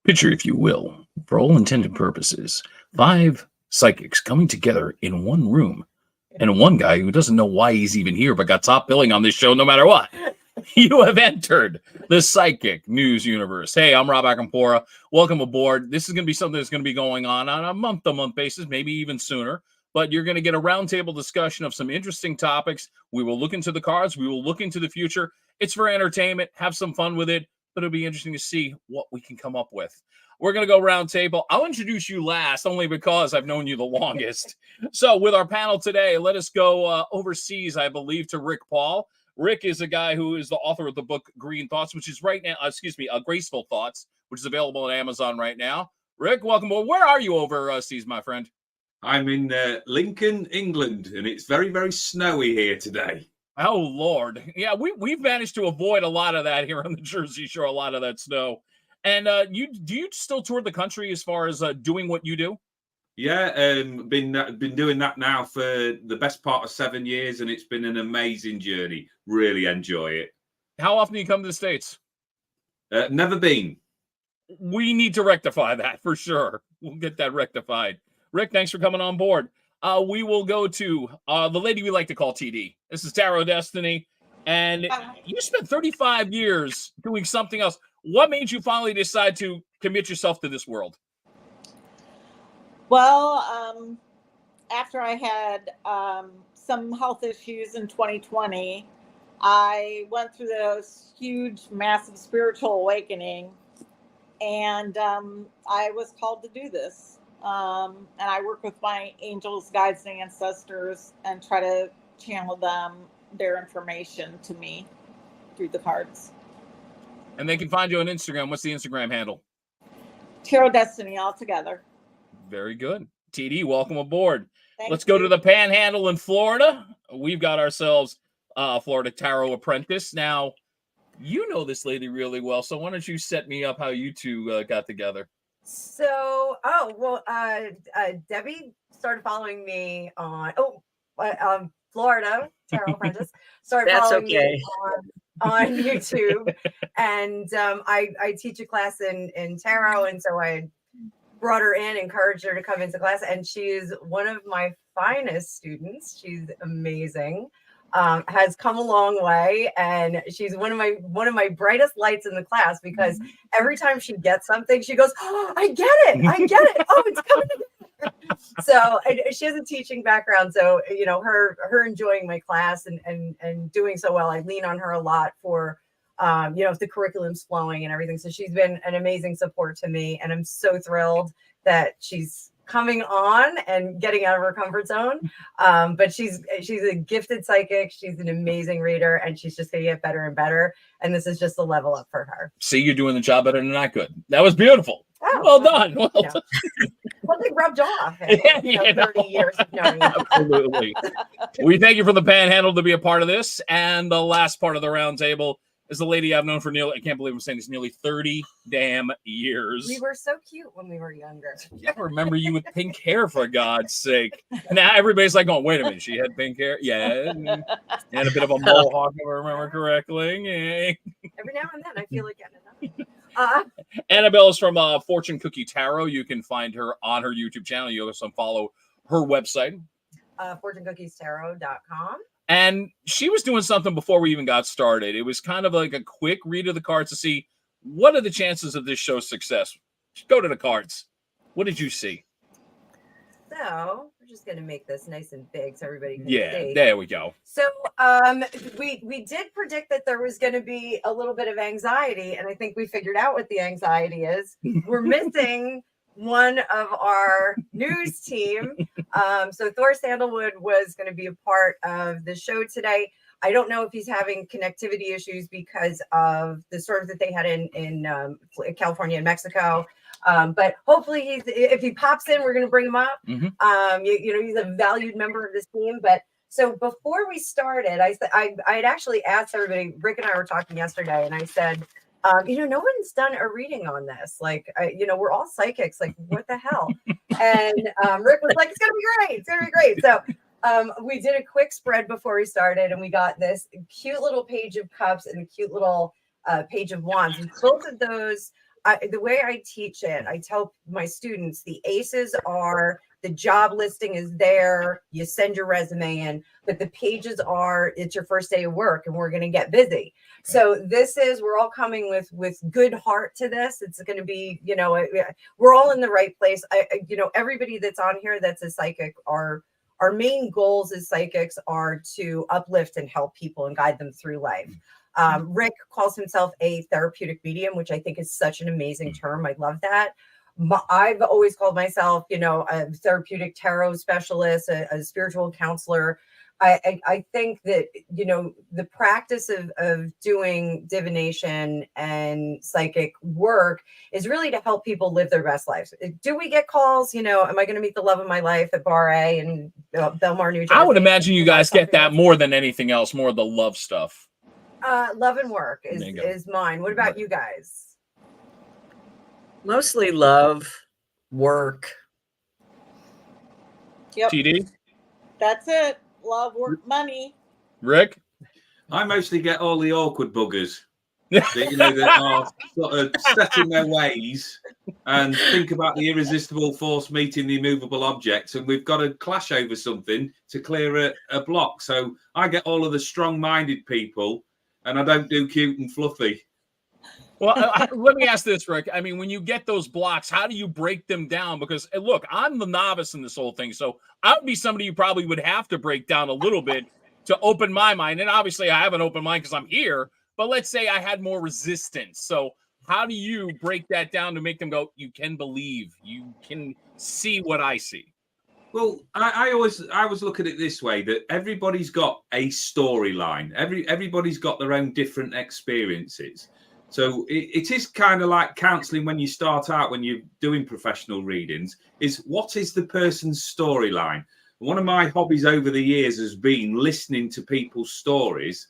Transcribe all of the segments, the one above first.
Picture, if you will, for all intended purposes, 5 psychics coming together in one room, and one guy who doesn't know why he's even here, but got top billing on this show no matter what. You have entered the psychic news universe. Hey, I'm Rob Acampora. Welcome aboard. This is going to be something that's going to be going on a month-to-month basis, maybe even sooner. But you're going to get a roundtable discussion of some interesting topics. We will look into the cards. We will look into the future. It's for entertainment. Have some fun with it. But it'll be interesting to see what we can come up with. We're going to go round table. I'll introduce you last, only because I've known you the longest. So with our panel today, let us go overseas, I believe, to Rick Paul. Rick is a guy who is the author of the book Green Thoughts, which is right now, Graceful Thoughts, which is available on Amazon right now. Rick, welcome aboard. Where are you overseas, my friend? I'm in Lincoln, England, and it's very, very snowy here today. Oh, Lord. Yeah, we've managed to avoid a lot of that here on the Jersey Shore, a lot of that snow. And do you still tour the country as far as doing what you do? Yeah, been doing that now for the best part of 7 years, and it's been an amazing journey. Really enjoy it. How often do you come to the States? Never been. We need to rectify that for sure. We'll get that rectified. Rick, thanks for coming on board. We will go to the lady we like to call TD. This is Tarot Destiny. And you spent 35 years doing something else. What made you finally decide to commit yourself to this world? Well, after I had some health issues in 2020, I went through this huge, massive spiritual awakening. And I was called to do this. And I work with my angels, guides, and ancestors and try to channel their information to me through the cards. And they can find you on Instagram. What's the Instagram handle? Tarot Destiny altogether. Very good. TD, welcome aboard. Let's you. go to the Panhandle in Florida. We've got ourselves Florida Tarot Apprentice. Now, you know this lady really well, so why don't you set me up how you two got together? So, Debbie started following me on Florida Tarot Apprentice. Started following me on YouTube, and I teach a class in tarot, and so I brought her in, encouraged her to come into class, and she's one of my finest students. She's amazing. Has come a long way, and she's one of my brightest lights in the class, because every time she gets something, she goes, "Oh, I get it. Oh, it's coming together." So she has a teaching background, so her enjoying my class and doing so well, I lean on her a lot for if the curriculum's flowing and everything. So she's been an amazing support to me, and I'm so thrilled that she's coming on and getting out of her comfort zone. But she's a gifted psychic. She's an amazing reader, and she's just going to get better and better. And this is just a level up for her. See, you're doing the job better than that. Good. That was beautiful. Oh, well done. Well done. Something rubbed off. 30 years of knowing. Absolutely. We thank you for the Panhandle to be a part of this. And the last part of the round table is the lady I've known for I can't believe I'm saying this, nearly 30 damn years. We were so cute when we were younger. Yeah, I remember you with pink hair, for God's sake. Now everybody's like going, wait a minute, she had pink hair? Yeah. And a bit of a mohawk, if I remember correctly. Every now and then I feel like getting enough. Annabelle is from Fortune Cookie Tarot. You can find her on her YouTube channel. You also follow her website. FortuneCookiesTarot.com. And she was doing something before we even got started. It was kind of like a quick read of the cards to see what are the chances of this show's success. Just go to the cards. What did you see? So we're just going to make this nice and big so everybody can see. There we go. So we did predict that there was going to be a little bit of anxiety, and I think we figured out what the anxiety is. We're missing one of our news team. So Thor Sandalwood was going to be a part of the show today. I don't know if he's having connectivity issues because of the storms that they had in California and Mexico. But hopefully if he pops in, we're going to bring him up. Mm-hmm. He's a valued member of this team. But so before we started, I had actually asked everybody, Rick and I were talking yesterday, and I said, no one's done a reading on this. Like, we're all psychics. Like, what the hell? And Rick was like, it's going to be great. It's going to be great. So we did a quick spread before we started, and we got this cute little page of cups and a cute little page of wands. And both of those the way I teach it, I tell my students the aces are the job listing is there. You send your resume in, but the pages are it's your first day of work and we're going to get busy. So we're all coming with good heart to this. It's going to be, we're all in the right place. Everybody that's on here that's a psychic our main goals as psychics are to uplift and help people and guide them through life. Rick calls himself a therapeutic medium, which I think is such an amazing term. I love that. I've always called myself, a therapeutic tarot specialist, a spiritual counselor. I think that, the practice of doing divination and psychic work is really to help people live their best lives. Do we get calls? Am I going to meet the love of my life at Bar A in Belmar, New Jersey? I would imagine you guys get that more than anything else, more of the love stuff. Love and work is mine. What about you guys? Mostly love, work. Yep. TD? That's it. Love, work, money. Rick? I mostly get all the awkward buggers that are sort of set in their ways and think about the irresistible force meeting the immovable objects, and we've got to clash over something to clear a block. So I get all of the strong-minded people, and I don't do cute and fluffy. Well, let me ask this, Rick. I mean, when you get those blocks, how do you break them down? Because, look, I'm the novice in this whole thing, so I would be somebody you probably would have to break down a little bit to open my mind. And obviously, I have an open mind because I'm here. But let's say I had more resistance. So how do you break that down to make them go, you can believe, you can see what I see? Well, I always look at it this way, that everybody's got a storyline. Everybody's got their own different experiences. So it is kind of like counseling when you start out, when you're doing professional readings, is what is the person's storyline? One of my hobbies over the years has been listening to people's stories.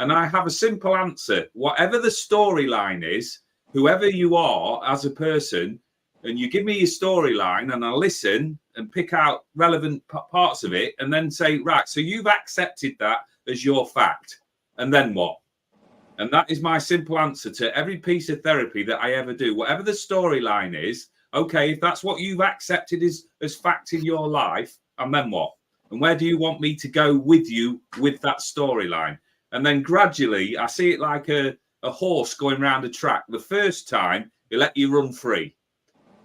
And I have a simple answer. Whatever the storyline is, whoever you are as a person, and you give me your storyline and I listen and pick out relevant parts of it and then say, right, so you've accepted that as your fact. And then what? And that is my simple answer to every piece of therapy that I ever do. Whatever the storyline is, okay, if that's what you've accepted as fact in your life, and then what? And where do you want me to go with you with that storyline? And then gradually, I see it like a horse going around a track. The first time, they let you run free.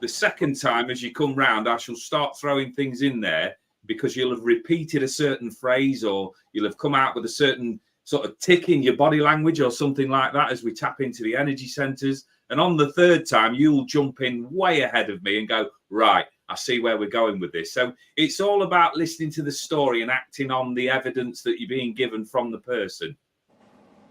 The second time, as you come round, I shall start throwing things in there because you'll have repeated a certain phrase or you'll have come out with a certain sort of tick in your body language or something like that as we tap into the energy centers. And on the third time, you'll jump in way ahead of me and go, right, I see where we're going with this. So it's all about listening to the story and acting on the evidence that you're being given from the person.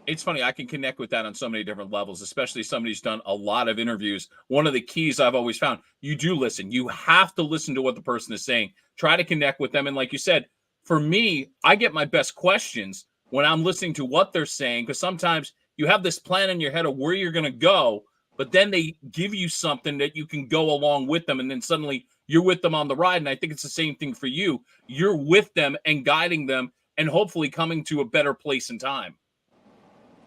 It's funny. I can connect with that on so many different levels, especially somebody who's done a lot of interviews. One of the keys I've always found, you do listen. You have to listen to what the person is saying. Try to connect with them. And like you said, for me, I get my best questions when I'm listening to what they're saying, because sometimes you have this plan in your head of where you're going to go, but then they give you something that you can go along with them. And then suddenly you're with them on the ride. And I think it's the same thing for you. You're with them and guiding them and hopefully coming to a better place in time.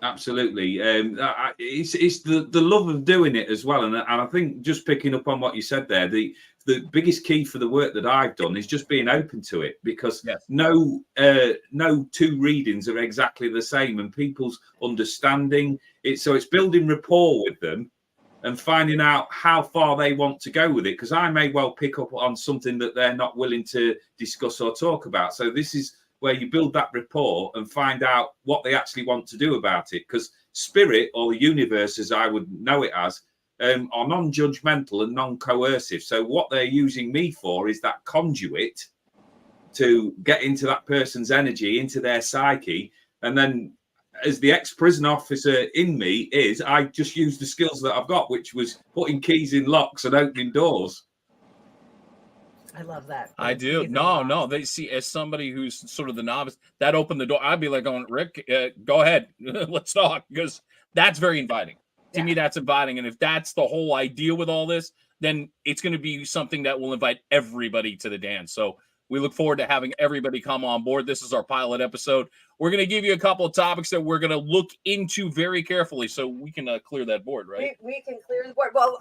Absolutely. It's the love of doing it as well. And I think just picking up on what you said there, the biggest key for the work that I've done is just being open to it, because no two readings are exactly the same, and people's understanding it. So it's building rapport with them and finding out how far they want to go with it, because I may well pick up on something that they're not willing to discuss or talk about. So this is where you build that rapport and find out what they actually want to do about it, because spirit, or the universe as I would know it as, are non-judgmental and non-coercive. So what they're using me for is that conduit to get into that person's energy, into their psyche. And then as the ex-prison officer in me I just use the skills that I've got, which was putting keys in locks and opening doors. I love that. I do. No. They see, as somebody who's sort of the novice, that opened the door. I'd be like going, Rick, go ahead. Let's talk, because that's very inviting. To me, that's inviting. And if that's the whole idea with all this, then it's going to be something that will invite everybody to the dance. So We look forward to having everybody come on board. This is our pilot episode. We're going to give you a couple of topics that we're going to look into very carefully so we can clear that board, right? We can clear the board. Well,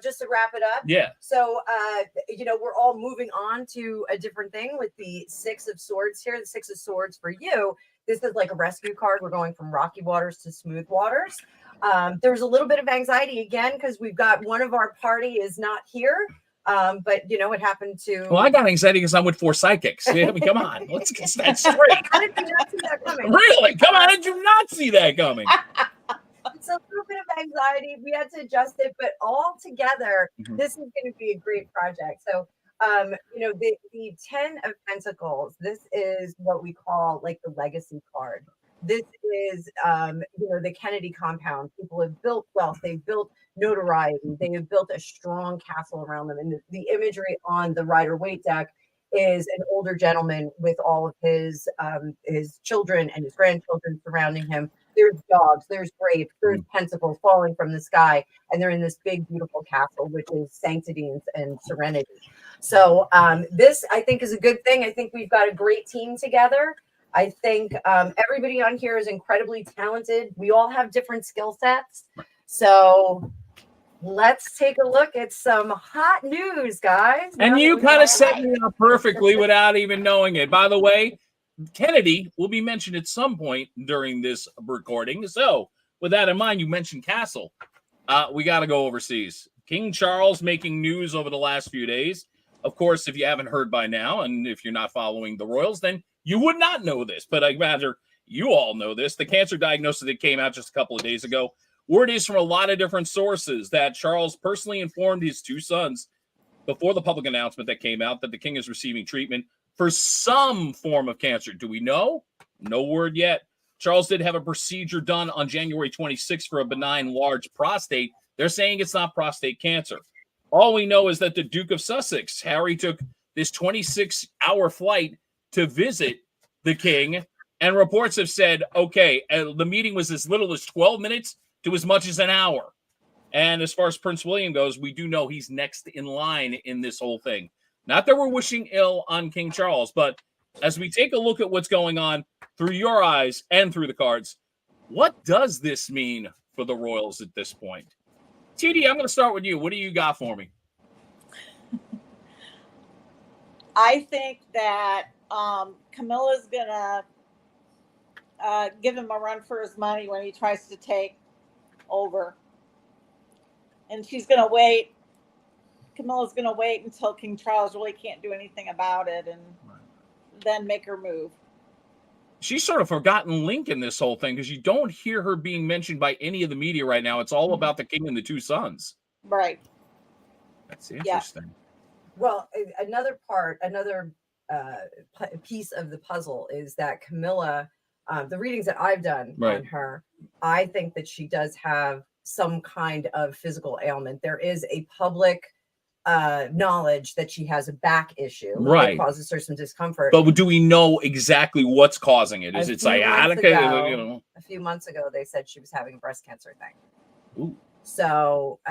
just to wrap it up. Yeah. So, we're all moving on to a different thing with the Six of Swords here. The Six of Swords for you. This is like a rescue card. We're going from rocky waters to smooth waters. There's a little bit of anxiety again because we've got one of our party is not here. But it happened to. Well, I got anxiety because I'm with 4 psychics. Yeah, I mean, come on, let's get that straight. How did you not see that coming? Really? Come on, how did you not see that coming? It's a little bit of anxiety. We had to adjust it, but all together, this is going to be a great project. So, the 10 of Pentacles. This is what we call like the legacy card. This is, the Kennedy compound. People have built wealth. They've built notoriety. They have built a strong castle around them. And the imagery on the Rider-Waite deck is an older gentleman with all of his children and his grandchildren surrounding him. There's dogs, there's grapes, there's pentacles falling from the sky, and they're in this big, beautiful castle, which is sanctity and serenity. So this, I think, is a good thing. I think we've got a great team together. I think everybody on here is incredibly talented. We all have different skill sets. So let's take a look at some hot news, guys. And you kind of set me up perfectly without even knowing it. By the way, Kennedy will be mentioned at some point during this recording. So with that in mind, you mentioned Castle. We got to go overseas. King Charles making news over the last few days. Of course, if you haven't heard by now, and if you're not following the royals, then you would not know this. But I'd rather you all know this. The cancer diagnosis that came out just a couple of days ago. Word is from a lot of different sources that Charles personally informed his 2 sons before the public announcement that came out that the king is receiving treatment for some form of cancer. Do we know? No word yet. Charles did have a procedure done on January 26th for a benign large prostate. They're saying it's not prostate cancer. All we know is that the Duke of Sussex, Harry, took this 26-hour flight to visit the king, and reports have said, okay, the meeting was as little as 12 minutes to as much as an hour. And as far as Prince William goes, we do know he's next in line in this whole thing. Not that we're wishing ill on King Charles, but as we take a look at what's going on through your eyes and through the cards, what does this mean for the royals at this point? TD, I'm going to start with you. What do you got for me? I think that Camilla's going to give him a run for his money when he tries to take over. And she's going to wait. Camilla's going to wait until King Charles really can't do anything about it and then make her move. She's sort of forgotten link in this whole thing because you don't hear her being mentioned by any of the media right now. It's all about the king and the 2 sons. Right. That's interesting. Yeah. Well, another piece of the puzzle is that Camilla, the readings that I've done on her, I think that she does have some kind of physical ailment. There is a public knowledge that she has a back issue that causes her some discomfort. But do we know exactly what's causing it? Is it sciatica? A few months ago, they said she was having a breast cancer thing. Ooh. So,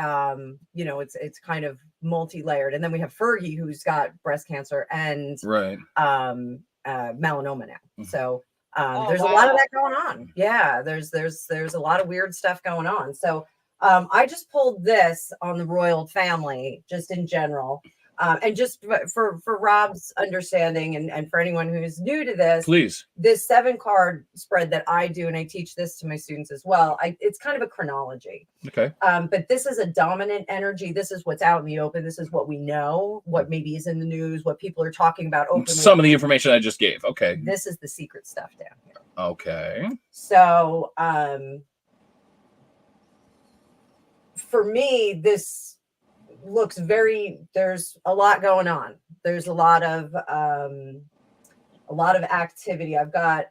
it's kind of multi-layered. And then we have Fergie, who's got breast cancer and melanoma now. Mm-hmm. So there's a lot of that going on. Yeah, there's a lot of weird stuff going on. So I just pulled this on the royal family, just in general. And just for Rob's understanding and for anyone who's new to this, please, this 7-card spread that I do, and I teach this to my students as well, it's kind of a chronology. Okay. But this is a dominant energy. This is what's out in the open. This is what we know, what maybe is in the news, what people are talking about openly. Some of the information I just gave. Okay. This is the secret stuff down here. Okay. So for me, this looks there's a lot going on. There's a lot of activity. I've got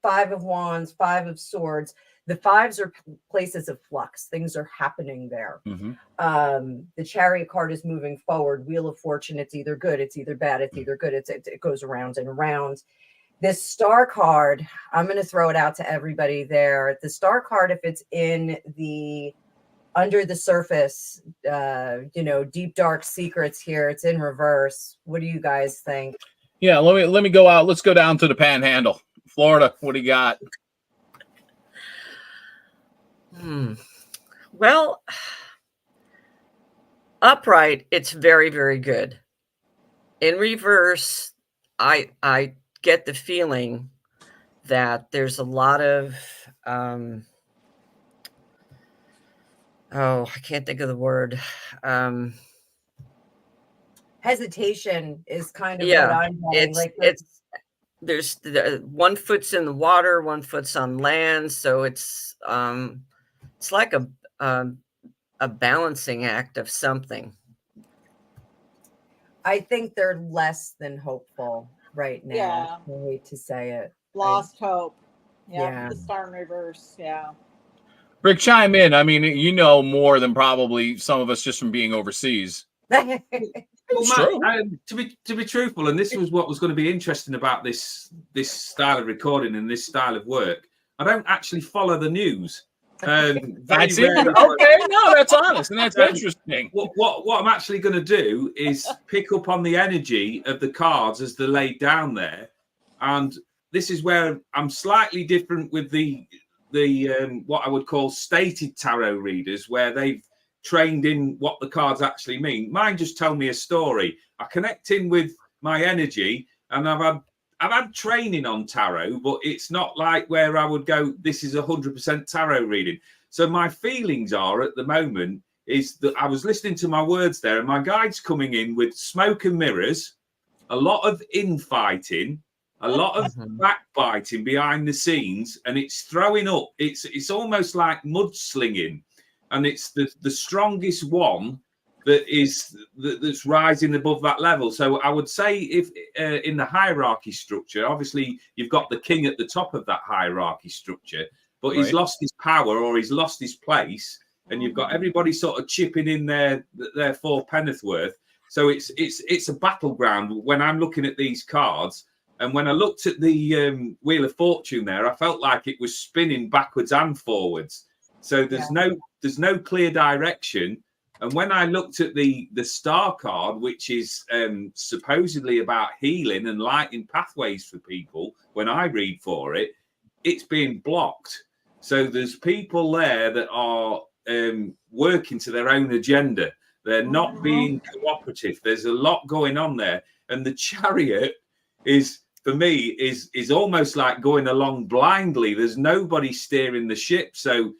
5 of Wands, 5 of Swords. The 5s are places of flux. Things are happening there. Mm-hmm. The Chariot card is moving forward. Wheel of Fortune, it's either good, it's either bad, it's either good, it goes around and around. This Star card, I'm going to throw it out to everybody there. The Star card, if it's in the under the surface, deep dark secrets here, it's in reverse. What do you guys think? Yeah, let me go out. Let's go down to the Panhandle, Florida. What do you got? Well, upright, it's very, very good. In reverse, I get the feeling that there's a lot of I can't think of the word. Hesitation is kind of Yeah, what I'm getting. there's one foot's in the water, one foot's on land, so it's like a balancing act of something. I think they're less than hopeful right now. Yeah. I hate to say it. Lost hope. Yeah. The star in reverse. Yeah. Rick, chime in. I mean, you know more than probably some of us just from being overseas. Well, True. Matt, to be truthful, and this was what was going to be interesting about this style of recording and this style of work. I don't actually follow the news. That's it. Okay, no, that's honest and that's interesting. What I'm actually going to do is pick up on the energy of the cards as they're laid down there, and this is where I'm slightly different with the what I would call stated tarot readers, where they've trained in what the cards actually mean. Mine just tell me a story. I connect in with my energy, and I've had training on tarot, but it's not like where I would go, this is 100% tarot reading. So my feelings are at the moment is that I was listening to my words there, and my guide's coming in with smoke and mirrors, a lot of infighting, a lot of backbiting behind the scenes, and it's throwing up. It's almost like mudslinging. And it's the strongest one that's rising above that level. So I would say if in the hierarchy structure, obviously you've got the king at the top of that hierarchy structure, but he's lost his power or he's lost his place, and you've got everybody sort of chipping in their 4 penneth worth. So it's a battleground when I'm looking at these cards. And when I looked at the Wheel of Fortune there, I felt like it was spinning backwards and forwards. So there's no clear direction. And when I looked at the star card, which is supposedly about healing and lighting pathways for people, when I read for it, it's being blocked. So there's people there that are working to their own agenda. They're not being cooperative. There's a lot going on there. And the Chariot is, for me, is almost like going along blindly. There's nobody steering the ship. So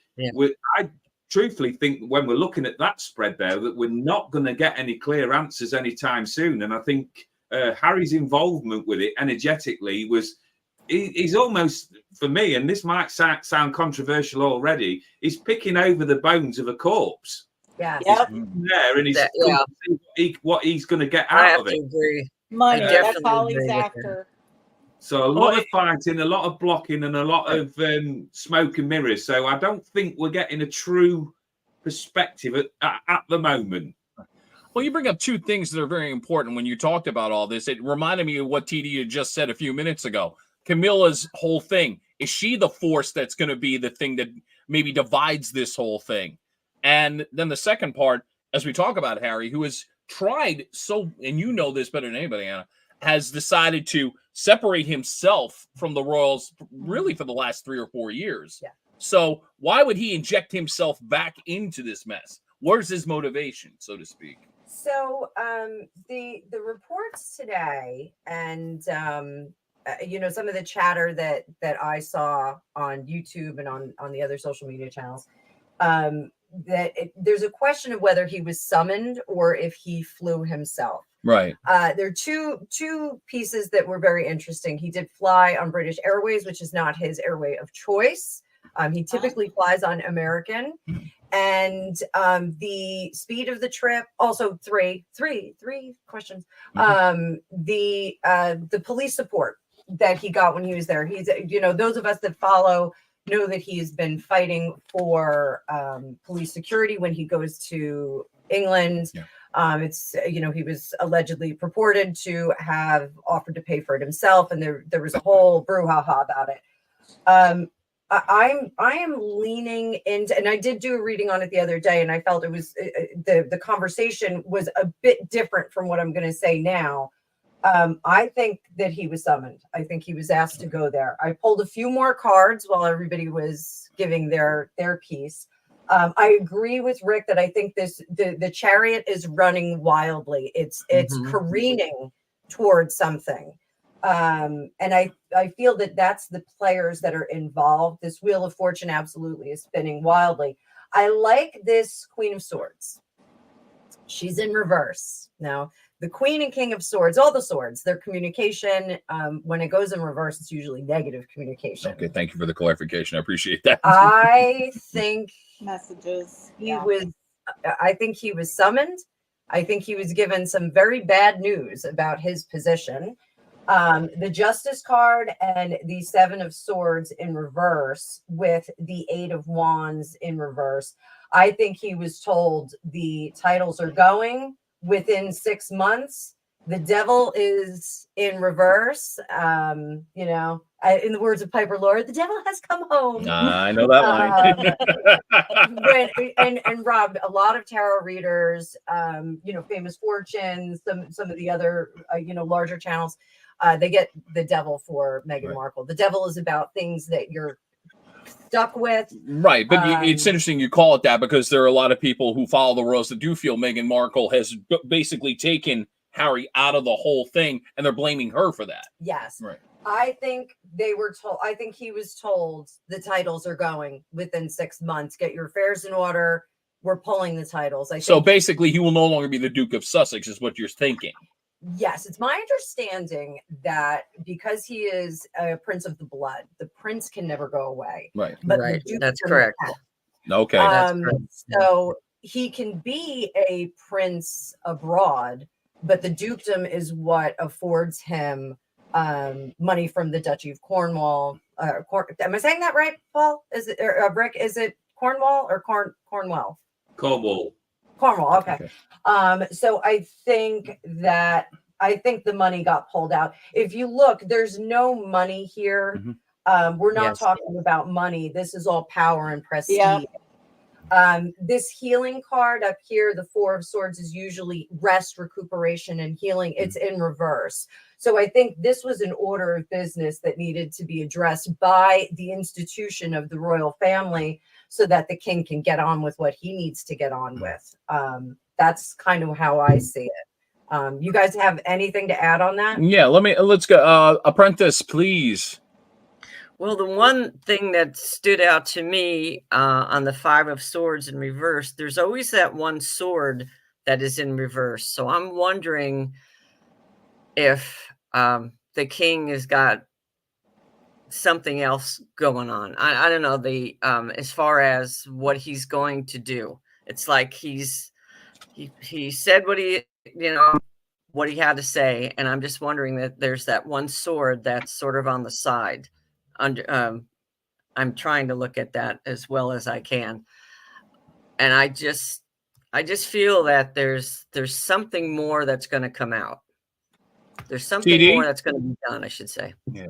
I truthfully think when we're looking at that spread there, that we're not going to get any clear answers anytime soon. And I think Harry's involvement with it energetically he's almost, for me, and this might sound controversial already, he's picking over the bones of a corpse. Yeah. There, and he's what he's going to get out of it. Agree. Money. That's all he's after. So a lot of fighting, a lot of blocking, and a lot of smoke and mirrors. So I don't think we're getting a true perspective at the moment. Well, you bring up 2 things that are very important when you talked about all this. It reminded me of what TD had just said a few minutes ago. Camilla's whole thing. Is she the force that's going to be the thing that maybe divides this whole thing? And then the second part, as we talk about Harry, who has tried so, and you know this better than anybody, Anna, has decided to separate himself from the Royals really for the last 3 or 4 years. Yeah. So why would he inject himself back into this mess? Where's his motivation, so to speak? So the reports today, and some of the chatter that I saw on YouTube and on the other social media channels, there's a question of whether he was summoned or if he flew himself. Right. There are two pieces that were very interesting. He did fly on British Airways, which is not his airway of choice. He typically flies on American. And the speed of the trip, also three questions. The police support that he got when he was there. He's, those of us that follow know that he's been fighting for police security when he goes to England. Yeah. He was allegedly purported to have offered to pay for it himself, and there was a whole brouhaha about it. I am leaning into, and I did do a reading on it the other day, and I felt it was the conversation was a bit different from what I'm going to say now. I think that he was summoned. I think he was asked to go there. I pulled a few more cards while everybody was giving their piece. I agree with Rick that I think the chariot is running wildly. It's careening towards something. And I feel that that's the players that are involved. This Wheel of Fortune absolutely is spinning wildly. I like this Queen of Swords. She's in reverse. Now, the Queen and King of Swords, all the swords, their communication, when it goes in reverse, it's usually negative communication. Okay, thank you for the clarification. I appreciate that. I think Messages. I think he was summoned. I think he was given some very bad news about his position. The Justice card and the Seven of Swords in reverse with the Eight of Wands in reverse. I think he was told the titles are going within 6 months. The Devil is in reverse. In the words of Piper Laurie, the devil has come home. I know that line. and Rob, a lot of tarot readers, Famous Fortunes, some of the other, larger channels, they get the Devil for Meghan Markle. The Devil is about things that you're stuck with. Right. But it's interesting you call it that, because there are a lot of people who follow the royals that do feel Meghan Markle has basically taken Harry out of the whole thing, and they're blaming her for that. Yes. Right. I think he was told the titles are going within 6 months. Get your affairs in order. We're pulling the titles. So basically he will no longer be the Duke of Sussex, is what you're thinking. Yes, it's my understanding that because he is a prince of the blood, the prince can never go away. Right. But right. That's correct. Okay. That's correct. So he can be a prince abroad, but the dukedom is what affords him money from the Duchy of Cornwall. Am I saying that right, Paul? Is it Rick? Is it Cornwall or Cornwall? Cornwall. Okay. So I think the money got pulled out. If you look, there's no money here. Mm-hmm. We're not talking about money. This is all power and prestige. Yeah. This healing card up here, the Four of Swords, is usually rest, recuperation, and healing. It's in reverse. So I think this was an order of business that needed to be addressed by the institution of the royal family so that the king can get on with what he needs to get on with. That's kind of how I see it. You guys have anything to add on that? Yeah, let's go. Apprentice, please. Well, the one thing that stood out to me on the Five of Swords in reverse, there's always that one sword that is in reverse. So I'm wondering if the king has got something else going on. I don't know, as far as what he's going to do. It's like he said what he had to say, and I'm just wondering that there's that one sword that's sort of on the side. I'm trying to look at that as well as I can, and I just feel that there's something more that's going to come out. There's something more that's going to be done, I should say. Yeah.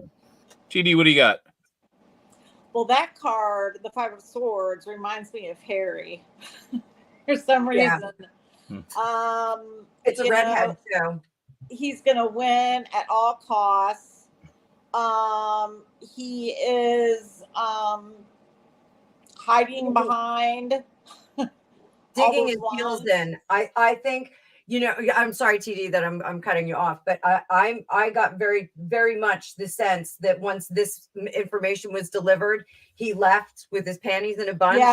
TD, what do you got? Well, that card, the Five of Swords, reminds me of Harry for some reason. Yeah. It's a redhead too. He's going to win at all costs. He is hiding behind, digging his heels in. I think, I'm sorry, TD, that I'm cutting you off, but I got very, very much the sense that once this information was delivered, he left with his panties in a bunch,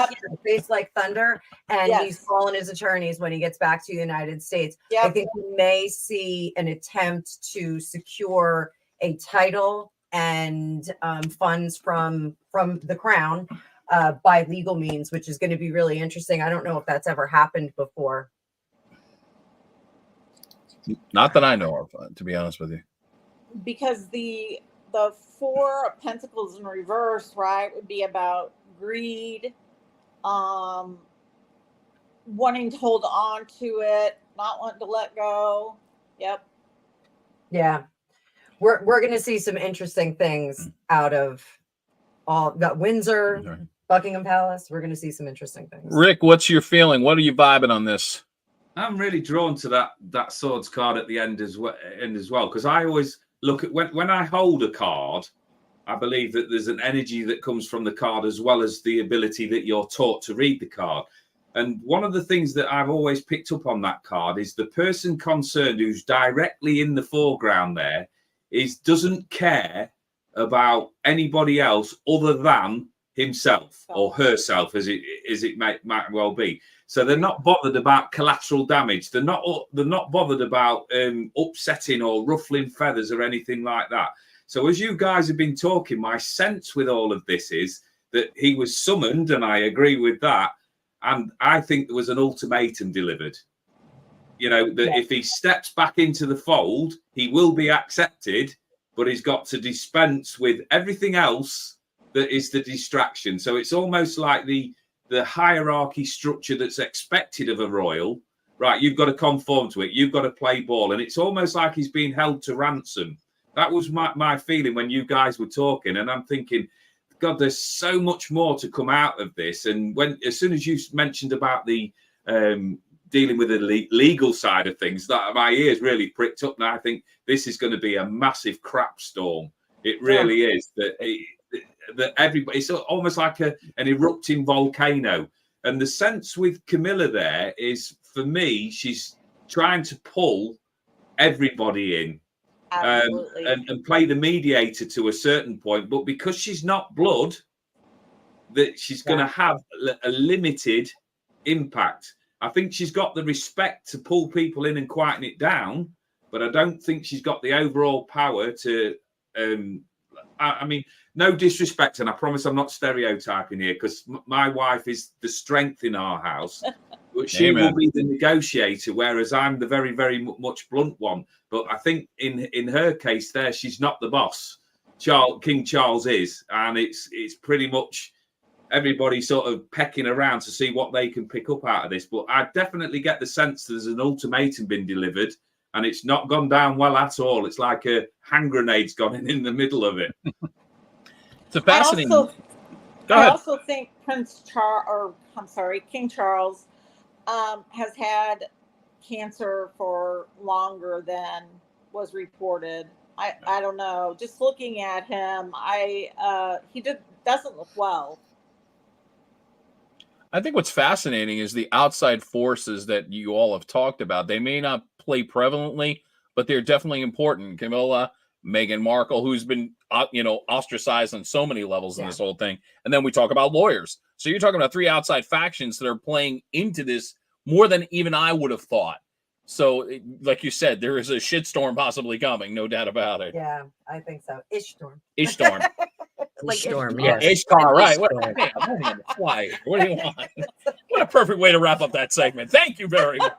face like thunder, and he's calling his attorneys when he gets back to the United States. I think we may see an attempt to secure a title and funds from the crown by legal means, which is going to be really interesting. I don't know if that's ever happened before. Not that I know of, to be honest with you. Because the Four of Pentacles in reverse, right, would be about greed, wanting to hold on to it, not wanting to let go. Yep. Yeah. We're going to see some interesting things out of Windsor, Buckingham Palace. We're going to see some interesting things. Rick, what's your feeling? What are you vibing on this? I'm really drawn to that swords card at the end as well, because I always look at when I hold a card, I believe that there's an energy that comes from the card as well as the ability that you're taught to read the card. And one of the things that I've always picked up on that card is the person concerned who's directly in the foreground there doesn't care about anybody else other than himself or herself, as it might well be. So they're not bothered about collateral damage. They're not bothered about upsetting or ruffling feathers or anything like that. So as you guys have been talking, my sense with all of this is that he was summoned, and I agree with that. And I think there was an ultimatum delivered. You know, that if he steps back into the fold, he will be accepted, but he's got to dispense with everything else that is the distraction. So it's almost like the hierarchy structure that's expected of a royal. Right, you've got to conform to it. You've got to play ball. And it's almost like he's being held to ransom. That was my feeling when you guys were talking. And I'm thinking, God, there's so much more to come out of this. And as soon as you mentioned about the dealing with the legal side of things, that my ears really pricked up. Now I think this is going to be a massive crap storm. It really is. That everybody, it's almost like an erupting volcano. And the sense with Camilla there is, for me, she's trying to pull everybody in. And play the mediator to a certain point, but because she's not blood, that she's going to have a limited impact. I think she's got the respect to pull people in and quieten it down, but I don't think she's got the overall power to. I mean, no disrespect, and I promise I'm not stereotyping here, because my wife is the strength in our house. But she will be the negotiator, whereas I'm the very, very much blunt one. But I think in her case there, she's not the boss. King Charles is. And it's pretty much everybody sort of pecking around to see what they can pick up out of this. But I definitely get the sense there's an ultimatum been delivered, and it's not gone down well at all. It's like a hand grenade's gone in the middle of it. It's a fascinating. I also think King Charles has had cancer for longer than was reported. I don't know. Just looking at him, he doesn't look well. I think what's fascinating is the outside forces that you all have talked about. They may not play prevalently, but they're definitely important. Camilla, Meghan Markle, who's been ostracized on so many levels in this whole thing. And then we talk about lawyers. So you're talking about three outside factions that are playing into this more than even I would have thought. So, like you said, there is a shitstorm possibly coming, no doubt about it. Yeah, I think so. Ishstorm. Like Ishstorm, yes. Ishtar, right. What do you want? What a perfect way to wrap up that segment. Thank you very much.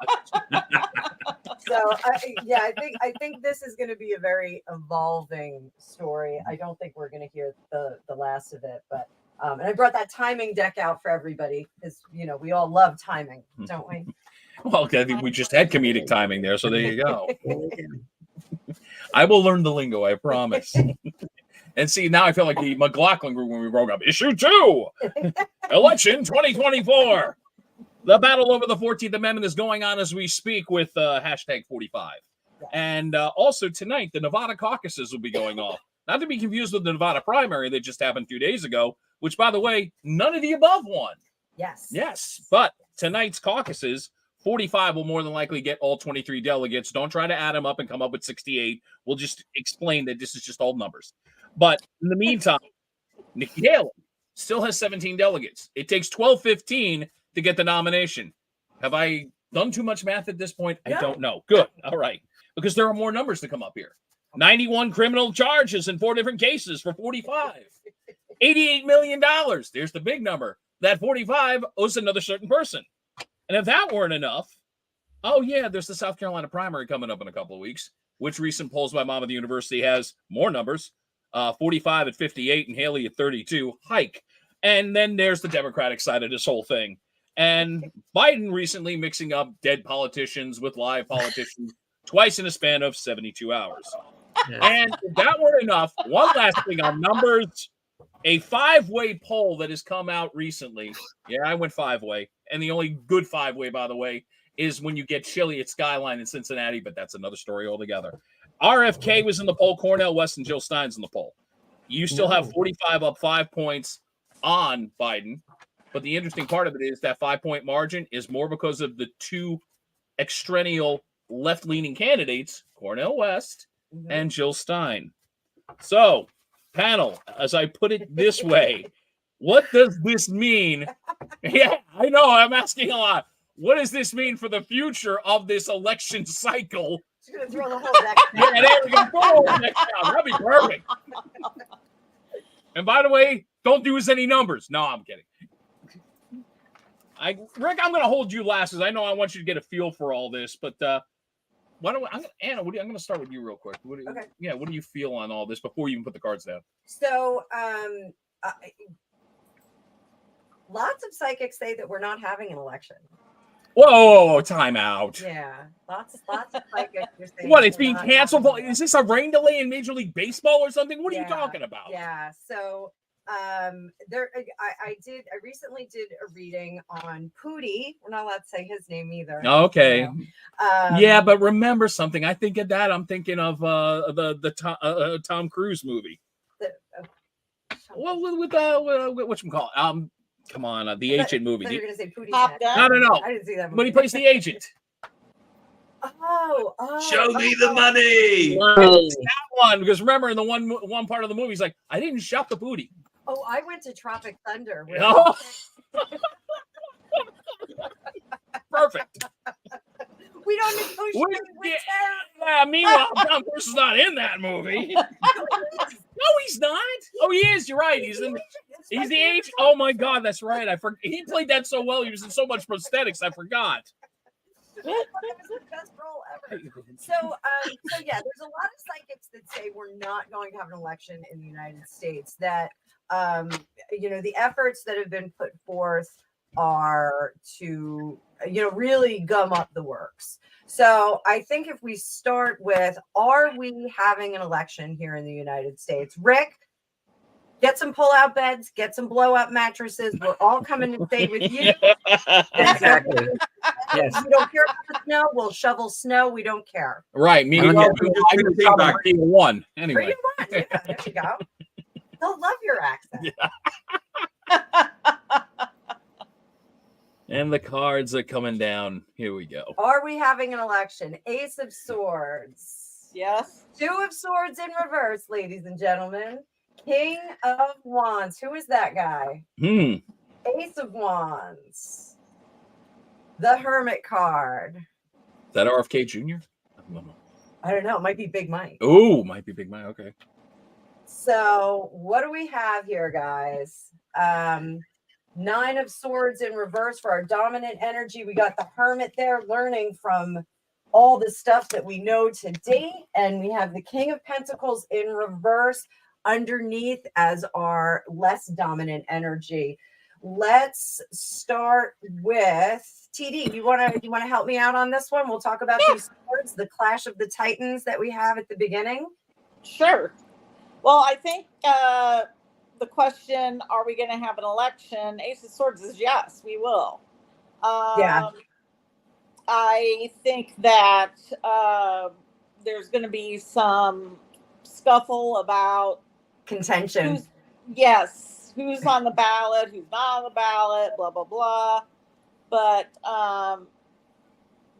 So, I think this is going to be a very evolving story. I don't think we're going to hear the last of it, but and I brought that timing deck out for everybody because we all love timing, don't we? Well, I think we just had comedic timing there, so there you go. I will learn the lingo, I promise. And see, now I feel like the McLaughlin group when we broke up. Issue 2, election 2024. The battle over the 14th Amendment is going on as we speak with hashtag 45. And also tonight, the Nevada caucuses will be going off. Not to be confused with the Nevada primary that just happened 2 days ago, which, by the way, none of the above won. Yes. But tonight's caucuses, 45 will more than likely get all 23 delegates. Don't try to add them up and come up with 68. We'll just explain that this is just all numbers. But in the meantime, Nikki Haley still has 17 delegates. It takes 12-15 to get the nomination. Have I done too much math at this point? I don't know. Good. All right. Because there are more numbers to come up here. 91 criminal charges in 4 different cases for 45. $88 million. There's the big number. That 45 owes another certain person. And if that weren't enough, there's the South Carolina primary coming up in a couple of weeks, which recent polls by Mom of the University has more numbers. 45 at 58 and Haley at 32. Hike. And then there's the Democratic side of this whole thing. And Biden recently mixing up dead politicians with live politicians twice in a span of 72 hours. And if that weren't enough, one last thing on numbers. A 5-way poll that has come out recently. Yeah, I went 5-way. And the only good 5-way, by the way, is when you get chilly at Skyline in Cincinnati, but that's another story altogether. RFK was in the poll. Cornel West and Jill Stein's in the poll. You still have 45 up 5 points on Biden. But the interesting part of it is that 5-point margin is more because of the two extraneal left-leaning candidates, Cornel West and Jill Stein. So, panel, as I put it this way, what does this mean? Yeah, I know, I'm asking a lot. What does this mean for the future of this election cycle? She's going to throw the whole deck. Yeah, there we go. Throw the whole deck down. That'd be perfect. And by the way, don't use any numbers. No, I'm kidding. Rick, I'm going to hold you last because I know I want you to get a feel for all this. But why don't Anna? I'm going to start with you real quick. Okay. Yeah, what do you feel on all this before you even put the cards down? So, lots of psychics say that we're not having an election. Whoa, time out. Yeah, lots of psychics are saying What? It's we're being not canceled? having an Is this a rain delay in Major League Baseball or something? What are you talking about? Yeah. So I recently did a reading on Pootie. We're not allowed to say his name either. Okay. You know. Yeah, but remember something. I think of that. I'm thinking of the Tom Cruise movie. Well, with whatchamacallit? Come on, the agent movie. You're gonna say Pootie. Top Gun? No. I didn't see that movie. But he plays the agent. Oh, Show me the money. That one, because remember in the one part of the movie, he's like, I didn't shop the booty. Oh, I went to Tropic Thunder. Where Oh. Perfect. we don't negotiate with Yeah, meanwhile, Tom Cruise is not in that movie. No, he's not. Oh, he is. You're right. He's the age. Oh my God, that's right. I forgot. He played that so well. He was in so much prosthetics. I forgot. It was the best role ever. So yeah, there's a lot of psychics that say we're not going to have an election in the United States. That the efforts that have been put forth are to really gum up the works. So I think if we start with, are we having an election here in the United States? Rick, get some pull-out beds, get some blow-up mattresses. We're all coming to stay with you. Exactly. Yes. We don't care about the snow. We'll shovel snow. We don't care. Right. Me. Anyway. One. Anyway. 3 to 1. Yeah, there you go. They'll love your accent. Yeah. And the cards are coming down. Here we go. Are we having an election? Ace of Swords. Yes. 2 of Swords in reverse, ladies and gentlemen. King of Wands. Who is that guy? Ace of Wands. The Hermit card. Is that RFK Jr.? I don't know. It might be Big Mike. Oh, might be Big Mike. Okay. So what do we have here, guys? 9 of Swords in reverse for our dominant energy. We got the Hermit there learning from all the stuff that we know to date. And we have the King of Pentacles in reverse underneath as our less dominant energy. Let's start with TD. You want to help me out on this one? We'll talk about these swords, the clash of the titans that we have at the beginning. Sure. Well, I think the question, are we going to have an election? Ace of Swords is yes, we will. Yeah. I think that there's going to be some scuffle about Contention. Who's on the ballot, who's not on the ballot, blah, blah, blah. But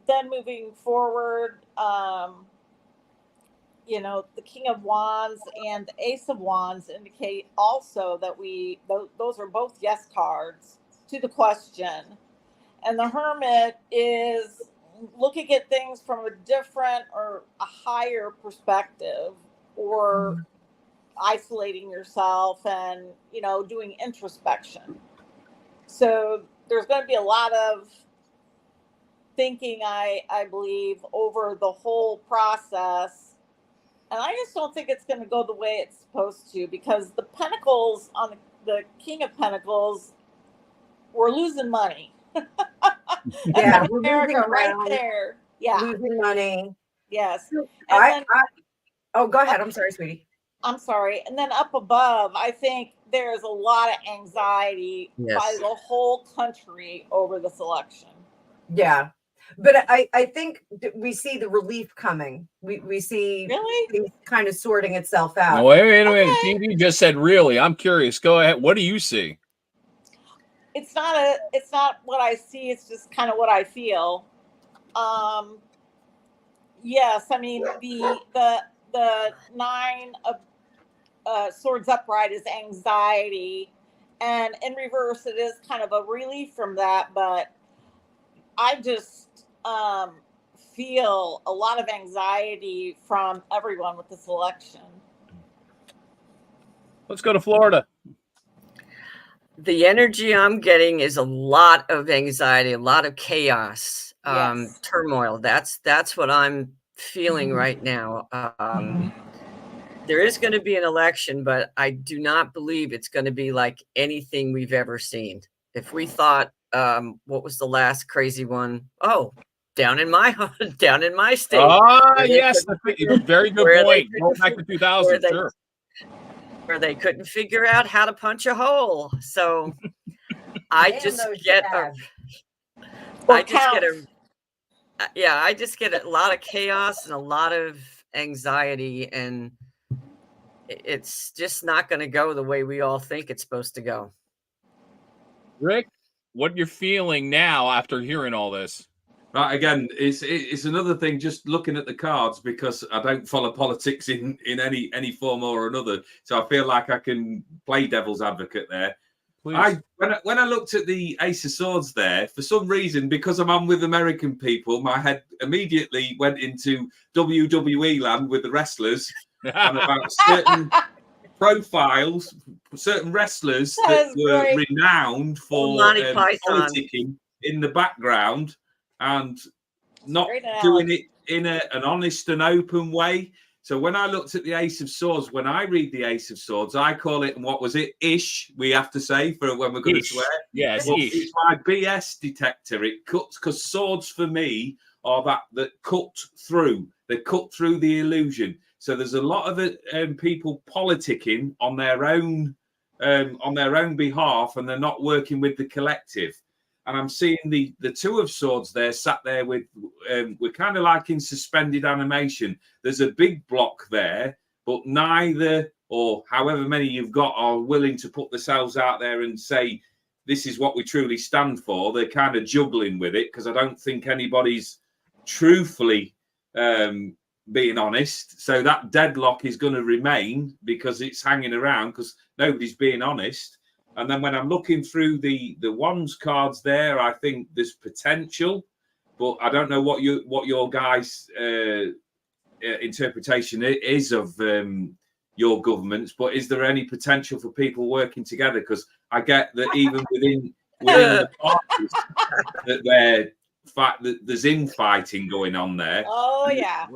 then moving forward, the King of Wands and the Ace of Wands indicate also that those are both yes cards to the question. And the Hermit is looking at things from a different or a higher perspective, or isolating yourself and, doing introspection. So there's going to be a lot of thinking, I believe, over the whole process. And I just don't think it's going to go the way it's supposed to, because the Pentacles on the King of Pentacles, we're losing money. Yeah, we're America right there. Yeah, losing money. Yes. Oh, go ahead. I'm sorry, sweetie. I'm sorry. And then up above, I think there's a lot of anxiety by the whole country over this election. Yeah. But I think we see the relief coming. We see Really? things kind of sorting itself out. No, wait a minute. Okay. TV just said really. I'm curious. Go ahead. What do you see? It's not what I see, it's just kind of what I feel. Yes, I mean the 9 of swords upright is anxiety, and in reverse it is kind of a relief from that, but I just feel a lot of anxiety from everyone with this election. Let's go to Florida. The energy I'm getting is a lot of anxiety, a lot of chaos, Yes. turmoil. That's what I'm feeling right now. There is going to be an election, but I do not believe it's going to be like anything we've ever seen. If we thought, what was the last crazy one? Oh, down in my state. Ah, yes, very good point. Going back to 2000, sure. Where they couldn't figure out how to punch a hole. So I just get a lot of chaos and a lot of anxiety, and it's just not going to go the way we all think it's supposed to go. Rick, what you're feeling now after hearing all this? Right, again, it's another thing just looking at the cards, because I don't follow politics in any form or another. So I feel like I can play devil's advocate there. Please. When I looked at the Ace of Swords there, for some reason, because I'm on with American people, my head immediately went into WWE land with the wrestlers and about certain profiles, certain wrestlers that were renowned for politicking in the background and not doing it in an honest and open way. So when I looked at the Ace of Swords, when I read the Ace of Swords, I call it, what was it? Ish, we have to say, for when we're going to swear. Yes, it's my BS detector. It cuts, because swords for me are that cut through. They cut through the illusion. So there's a lot of people politicking on their own behalf, and they're not working with the collective. And I'm seeing the Two of Swords there, sat there with, we're kind of like in suspended animation. There's a big block there, but neither, or however many you've got, are willing to put themselves out there and say, this is what we truly stand for. They're kind of juggling with it, because I don't think anybody's truthfully being honest. So that deadlock is going to remain, because it's hanging around, because nobody's being honest. And then when I'm looking through the Wands cards there, I think there's potential, but I don't know what your guys' interpretation is of your governments. But is there any potential for people working together? Because I get that even within the parties, that there's infighting going on there. Oh yeah.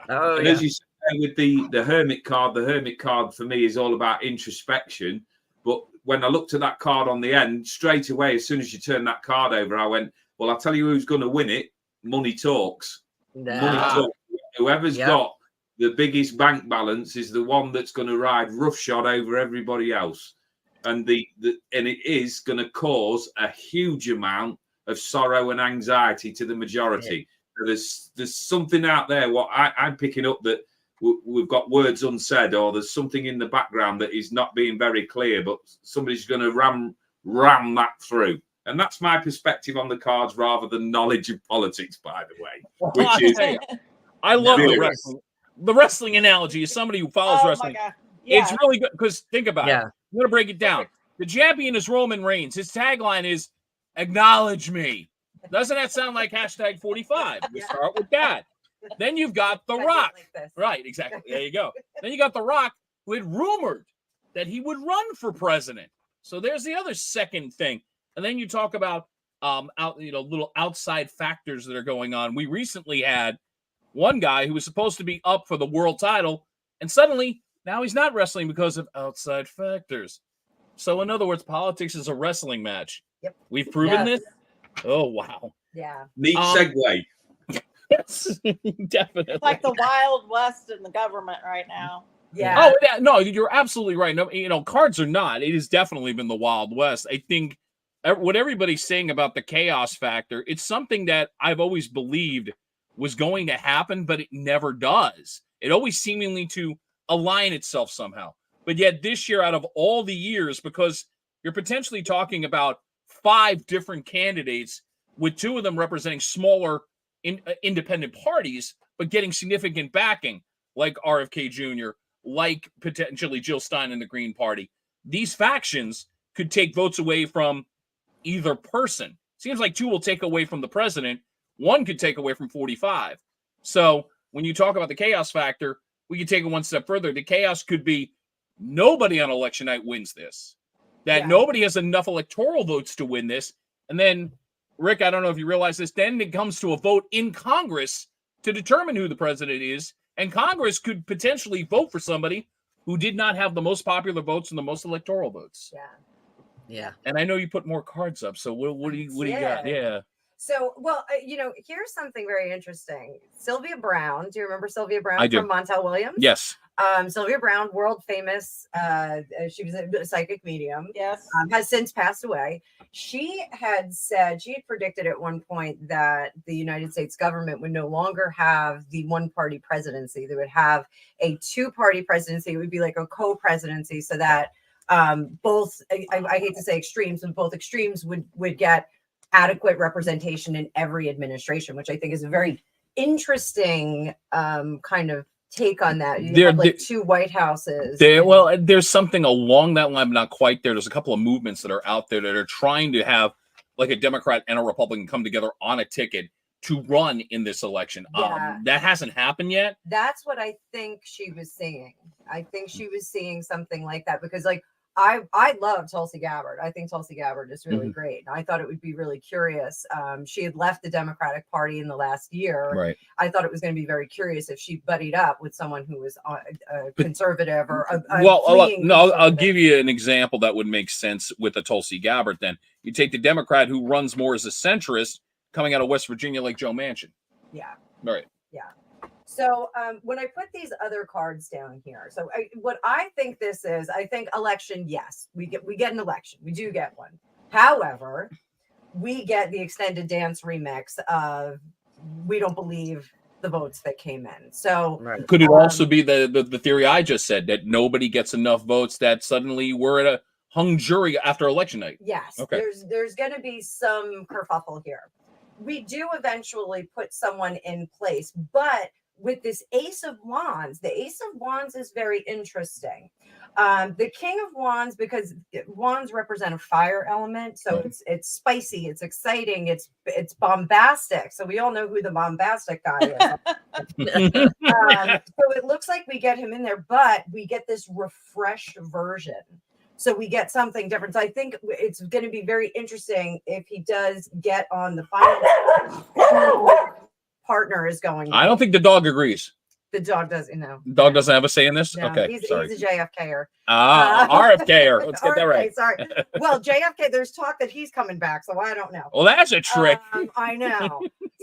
And as you say with the Hermit card for me is all about introspection. But when I looked at that card on the end, straight away, as soon as you turn that card over, I went, well, I'll tell you who's going to win it. Money talks. Money talks. Whoever's got the biggest bank balance is the one that's going to ride roughshod over everybody else. And and it is going to cause a huge amount of sorrow and anxiety to the majority. Yeah. So there's something out there, what I'm picking up, that we've got words unsaid, or there's something in the background that is not being very clear, but somebody's going to ram that through. And that's my perspective on the cards, rather than knowledge of politics, by the way. Which is, I love the wrestling analogy. As somebody who follows wrestling, it's really good, because think about it. I'm going to break it down. The champion is Roman Reigns. His tagline is, acknowledge me. Doesn't that sound like #45? We start with that. Then you've got The Rock. Right, exactly. There you go. Then you got The Rock, who had rumored that he would run for president. So there's the other second thing. And then you talk about little outside factors that are going on. We recently had one guy who was supposed to be up for the world title, and suddenly now he's not wrestling because of outside factors. So in other words, politics is a wrestling match. Yep. We've proven this. Oh, wow. Yeah. Neat segue. Yes, definitely. It's like the Wild West in the government right now. Yeah. Oh, yeah, no, you're absolutely right. No, cards are not. It has definitely been the Wild West. I think what everybody's saying about the chaos factor, it's something that I've always believed was going to happen, but it never does. It always seemingly to align itself somehow. But yet this year, out of all the years, because you're potentially talking about 5 different candidates, with 2 of them representing smaller independent parties, but getting significant backing, like RFK Jr., like potentially Jill Stein and the Green Party. These factions could take votes away from either person. Seems like 2 will take away from the president. 1 could take away from 45. So when you talk about the chaos factor, we could take it one step further. The chaos could be nobody on election night wins this, that nobody has enough electoral votes to win this. And then, Rick, I don't know if you realize this, then it comes to a vote in Congress to determine who the president is. And Congress could potentially vote for somebody who did not have the most popular votes and the most electoral votes. Yeah. Yeah. And I know you put more cards up. So what do you got? Yeah. So, well, here's something very interesting. Sylvia Brown. Do you remember Sylvia Brown I do. from Montel Williams? Yes. Sylvia Brown, world famous. She was a psychic medium. Yes. Has since passed away. She had predicted at one point that the United States government would no longer have the one-party presidency. They would have a 2-party presidency. It would be like a co-presidency, so that both, I hate to say extremes, but both extremes would get adequate representation in every administration, which I think is a very interesting kind of take on that. You have like 2 White Houses. Well, there's something along that line, but not quite there. There's a couple of movements that are out there that are trying to have like a Democrat and a Republican come together on a ticket to run in this election. That hasn't happened yet. That's what I think she was seeing. I think she was seeing something like that, because like I love Tulsi Gabbard. I think Tulsi Gabbard is really great. I thought it would be really curious. She had left the Democratic Party in the last year. Right. I thought it was going to be very curious if she buddied up with someone who was a conservative or I'll give you an example that would make sense with a Tulsi Gabbard. Then you take the Democrat who runs more as a centrist coming out of West Virginia, like Joe Manchin. Yeah. All right. Yeah. So when I put these other cards down here, so what I think this is, I think election, yes, we get an election. We do get one. However, we get the extended dance remix of We Don't Believe the Votes That Came In. So could it also be the theory I just said, that nobody gets enough votes, that suddenly we're at a hung jury after election night? Yes. Okay. There's going to be some kerfuffle here. We do eventually put someone in place, but with this Ace of Wands, the Ace of Wands is very interesting. The King of Wands, because wands represent a fire element, so it's spicy, it's exciting, it's bombastic. So we all know who the bombastic guy is. So it looks like we get him in there, but we get this refreshed version. So we get something different. So I think it's going to be very interesting if he does get on the final partner is going. I don't think the dog agrees. The dog doesn't know. The dog doesn't have a say in this? No, okay. He's sorry. a JFKer. RFKer. Let's get that right. Sorry. Well, JFK, there's talk that he's coming back, so I don't know. Well, that's a trick. I know.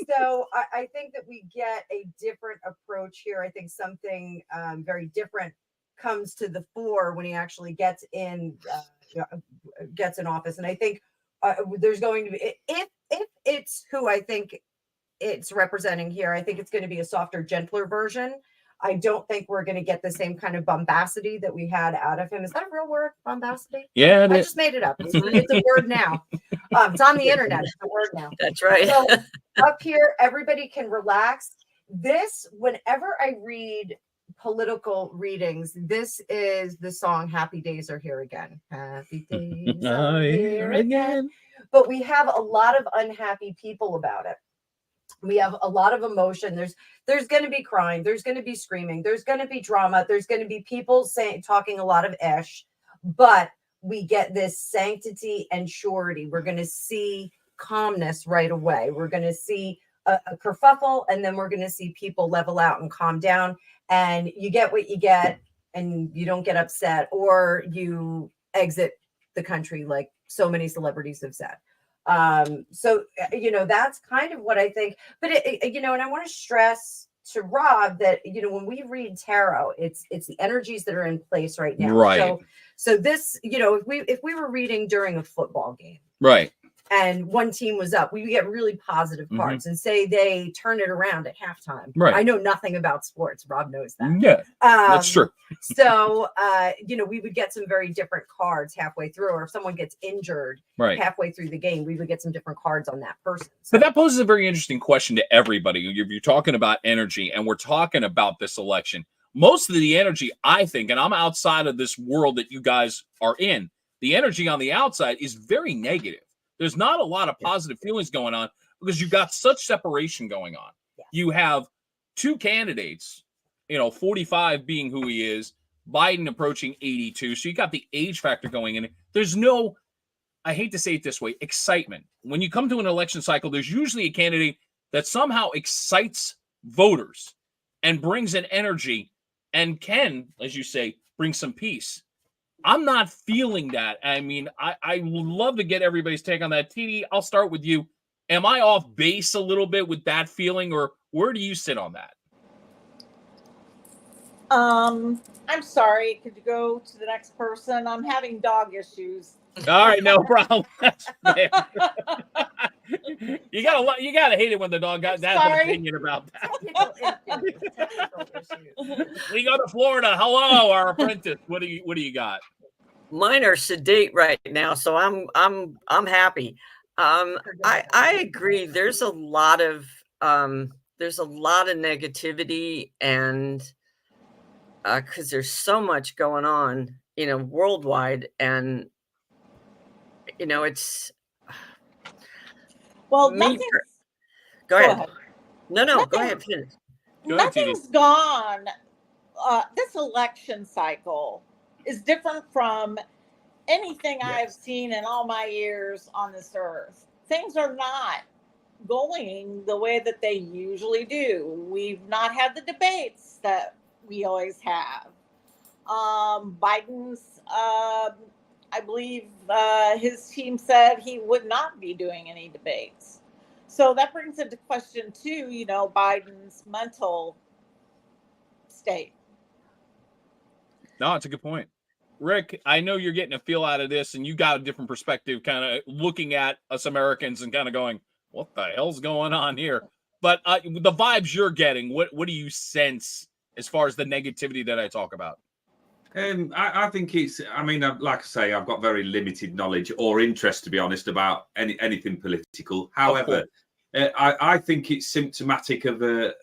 So I think that we get a different approach here. I think something very different comes to the fore when he actually gets in office. And I think there's going to be, if it's who I think it's representing here, I think it's going to be a softer, gentler version. I don't think we're going to get the same kind of bombacity that we had out of him. Is that a real word, bombacity? Yeah, I just made it up. It's a word now. It's on the internet. It's a word now. That's right. So up here, everybody can relax. This, whenever I read political readings, this is the song Happy Days Are Here Again. Happy days are here again. But we have a lot of unhappy people about it. We have a lot of emotion. There's going to be crying. There's going to be screaming. There's going to be drama. There's going to be people talking a lot of ish, but we get this sanctity and surety. We're going to see calmness right away. We're going to see a kerfuffle, and then we're going to see people level out and calm down, and you get what you get, and you don't get upset, or you exit the country like so many celebrities have said. So, that's kind of what I think, but and I want to stress to Rob that, when we read tarot, it's the energies that are in place right now. Right. So this, if we were reading during a football game, Right. and one team was up, we would get really positive cards and say they turn it around at halftime. Right. I know nothing about sports. Rob knows that. Yeah, that's true. So, we would get some very different cards halfway through, or if someone gets injured halfway through the game, we would get some different cards on that person. So but that poses a very interesting question to everybody. You're talking about energy, and we're talking about this election. Most of the energy, I think, and I'm outside of this world that you guys are in, the energy on the outside is very negative. There's not a lot of positive feelings going on because you've got such separation going on. Yeah. You have two candidates, 45 being who he is, Biden approaching 82. So you got the age factor going in. There's no, I hate to say it this way, excitement. When you come to an election cycle, there's usually a candidate that somehow excites voters and brings an energy and can, as you say, bring some peace. I'm not feeling that. I mean, I would love to get everybody's take on that. TD, I'll start with you. Am I off base a little bit with that feeling, or where do you sit on that? I'm sorry. Could you go to the next person? I'm having dog issues. All right, no problem. You gotta hate it when the dog has an opinion about that. We go to Florida. Hello, our apprentice. What do you got? Mine are sedate right now, so I'm happy. I agree. There's a lot of negativity, and because there's so much going on, worldwide, and it's well, go ahead. No, go ahead. Finish. Nothing's gone. This election cycle is different from anything I've seen in all my years on this earth. Things are not going the way that they usually do. We've not had the debates that we always have. Biden's, I believe his team said he would not be doing any debates. So that brings into question too, Biden's mental state. No, it's a good point. Rick, I know you're getting a feel out of this, and you got a different perspective, kind of looking at us Americans and kind of going, what the hell's going on here? But the vibes you're getting, what do you sense as far as the negativity that I talk about? I think like I say, I've got very limited knowledge or interest, to be honest, about anything political. However, I think it's symptomatic of a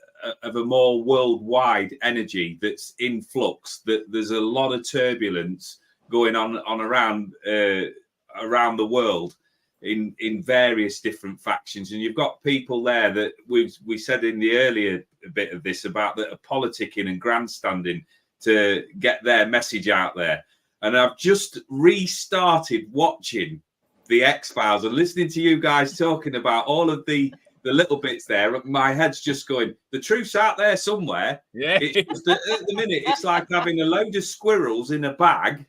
more worldwide energy that's in flux, that there's a lot of turbulence going on around the world in various different factions. And you've got people there that we said in the earlier bit of this about that are politicking and grandstanding to get their message out there. And I've just restarted watching the X-Files and listening to you guys talking about all of the little bits there. My head's just going, the truth's out there somewhere. Yeah. It's just at the minute, it's like having a load of squirrels in a bag,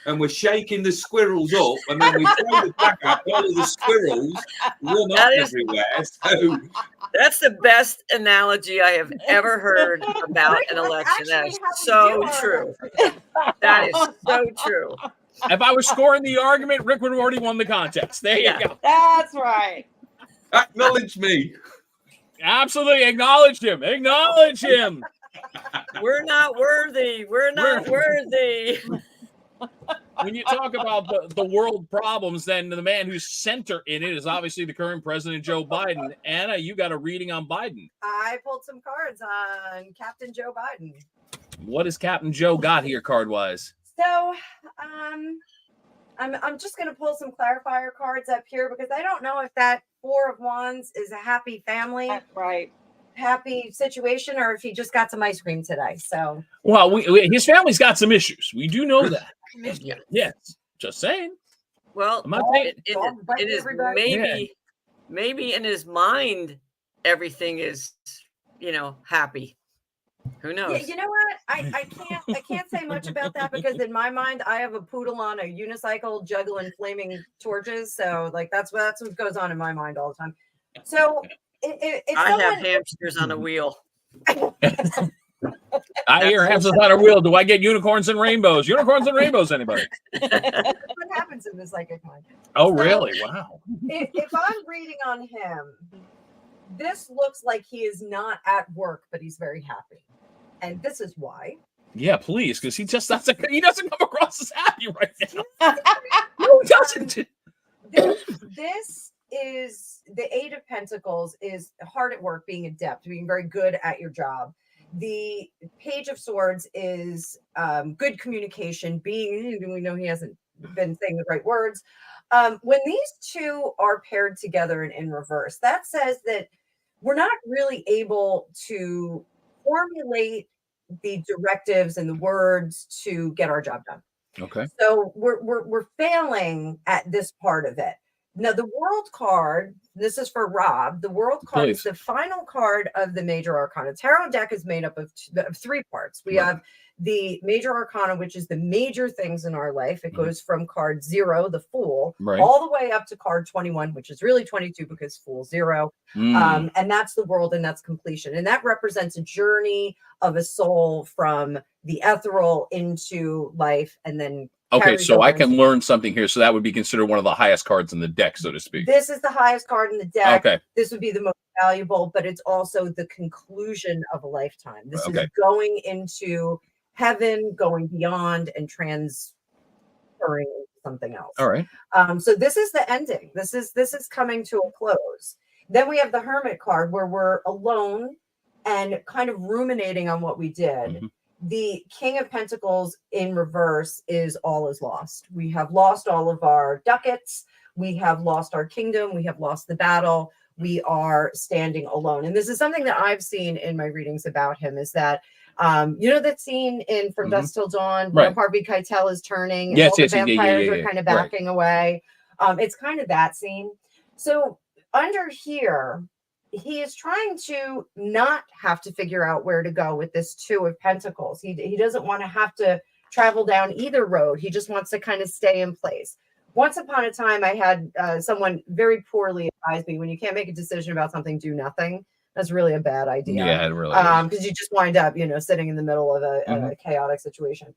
and we're shaking the squirrels up, and then we throw the bag out, all of the squirrels run up everywhere. So that's the best analogy I have ever heard about an election. That is so true. That is so true. If I was scoring the argument, Rick would have already won the contest. There you go. That's right. Acknowledge me. Absolutely. Acknowledge him. Acknowledge him. We're not worthy. We're not worthy. When you talk about the world problems, then the man who's center in it is obviously the current president, Joe Biden. Anna, you got a reading on Biden. I pulled some cards on Captain Joe Biden. What has Captain Joe got here card-wise? So, I'm just going to pull some clarifier cards up here because I don't know if that Four of Wands is a happy family, right? Happy situation, or if he just got some ice cream today. So, well, his family's got some issues. We do know that. Yeah. Yes. Just saying. Well, it is maybe in his mind everything is, happy. Who knows? Yeah, you know what? I can't say much about that because in my mind I have a poodle on a unicycle juggling flaming torches. So that's what goes on in my mind all the time. So I have hamsters on a wheel. I hear hamsters on a wheel. Do I get unicorns and rainbows? Unicorns and rainbows, anybody? That's what happens in the psychic mind. Oh, So, really? Wow. if I'm reading on him, this looks like he is not at work, but he's very happy. And this is why. Yeah, please, because he doesn't come across as happy right now. No, he doesn't. This is the Eight of Pentacles, is hard at work, being adept, being very good at your job. The Page of Swords is good communication, we know he hasn't been saying the right words. When these two are paired together and in reverse, that says that we're not really able to formulate the directives and the words to get our job done. Okay. So we're failing at this part of it. Now, the World card, this is for Rob. The World card is the final card of the Major Arcana. Tarot deck is made up of three parts. We have the Major Arcana, which is the major things in our life. It goes from card 0, the Fool, all the way up to card 21, which is really 22 because Fool 0. And that's the World, and that's completion. And that represents a journey of a soul from the ethereal into life, and then okay, so I can learn something here. So that would be considered one of the highest cards in the deck, so to speak. This is the highest card in the deck. Okay. This would be the most valuable, but it's also the conclusion of a lifetime. This is going into heaven, going beyond, and transferring into something else. All right. So this is the ending. This is coming to a close. Then we have the Hermit card, where we're alone and kind of ruminating on what we did. The King of Pentacles in reverse is all is lost. We have lost all of our ducats. We have lost our kingdom. We have lost the battle. We are standing alone. And this is something that I've seen in my readings about him, is that, that scene in From Dusk Till Dawn, where Harvey Keitel is turning, and all the vampires are kind of backing away. It's kind of that scene. So under here, he is trying to not have to figure out where to go with this Two of Pentacles. He doesn't want to have to travel down either road. He just wants to kind of stay in place. Once upon a time, I had someone very poorly advise me, when you can't make a decision about something, do nothing. That's really a bad idea. Yeah, it really is. Because you just wind up, sitting in the middle of a chaotic situation.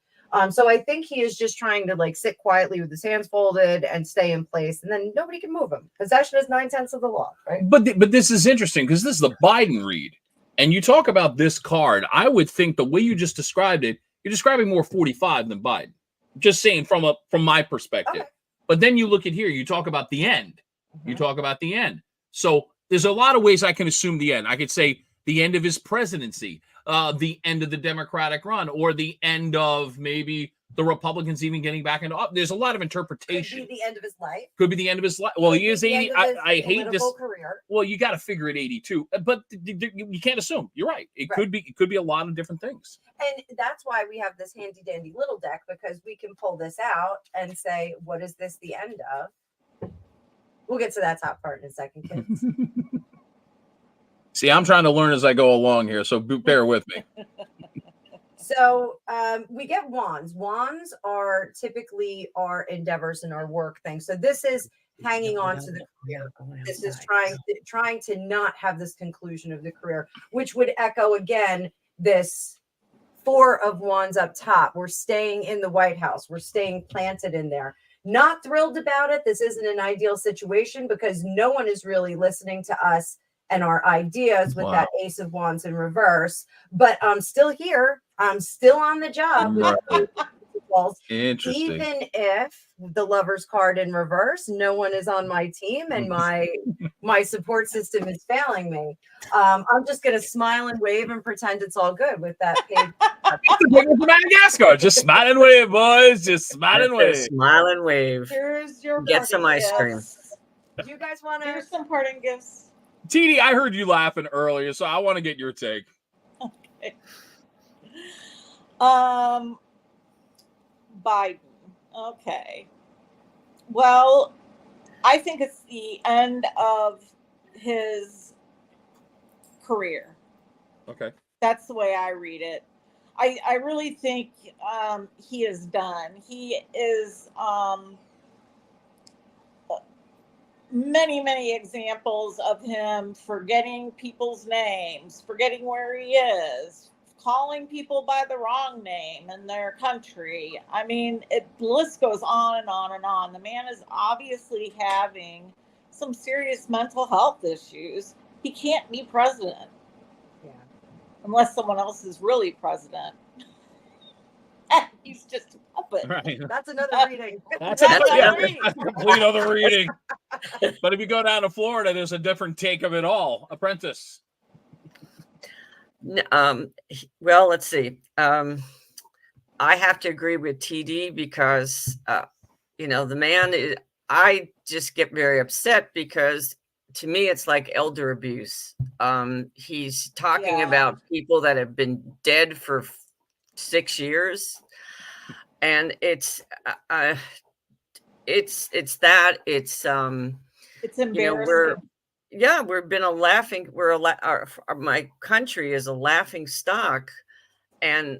So I think he is just trying to sit quietly with his hands folded and stay in place, and then nobody can move him. Possession is 9/10 of the law, right? But this is interesting, because this is the Biden read, and you talk about this card. I would think the way you just described it, you're describing more 45 than Biden. Just saying from my perspective. Okay. But then you look at here, you talk about the end. You talk about the end. So there's a lot of ways I can assume the end. I could say the end of his presidency, the end of the Democratic run, or the end of maybe the Republicans even getting back into office. There's a lot of interpretation. Could be the end of his life. Could be the end of his life. Well, he is 80. I hate this. Career. Well, you got to figure it 82, but you can't assume. You're right. It could be a lot of different things. And that's why we have this handy dandy little deck, because we can pull this out and say, what is this the end of? We'll get to that top part in a second, kids. See, I'm trying to learn as I go along here, so bear with me. So we get wands. Wands are typically our endeavors and our work things. So this is hanging on to the career. This is trying to not have this conclusion of the career, which would echo again this Four of Wands up top. We're staying in the White House. We're staying planted in there. Not thrilled about it. This isn't an ideal situation, because no one is really listening to us and our ideas with that Ace of Wands in reverse. But I'm still here. I'm still on the job. Interesting. Even if the Lover's card in reverse, no one is on my team, and my support system is failing me. I'm just going to smile and wave and pretend it's all good with that page. Madagascar. Just smile and wave, boys. Just smile and wave. Smile and wave. Here's your Get some ice cream. Do you guys want to? Here's some parting gifts. TD, I heard you laughing earlier, so I want to get your take. Okay. Biden. Okay. Well, I think it's the end of his career. Okay. That's the way I read it. I really think he is done. He is many examples of him forgetting people's names, forgetting where he is, calling people by the wrong name in their country. I mean, the list goes on and on and on. The man is obviously having some serious mental health issues. He can't be president. Yeah. Unless someone else is really president. He's just a puppet. Right. That's another reading. That's another a reading. complete other reading. But if you go down to Florida, there's a different take of it all. Apprentice. Well, let's see. I have to agree with TD because, the man, I just get very upset because to me, it's like elder abuse. He's talking about people that have been dead for 6 years. And it's embarrassing. We've been my country is a laughing stock. And,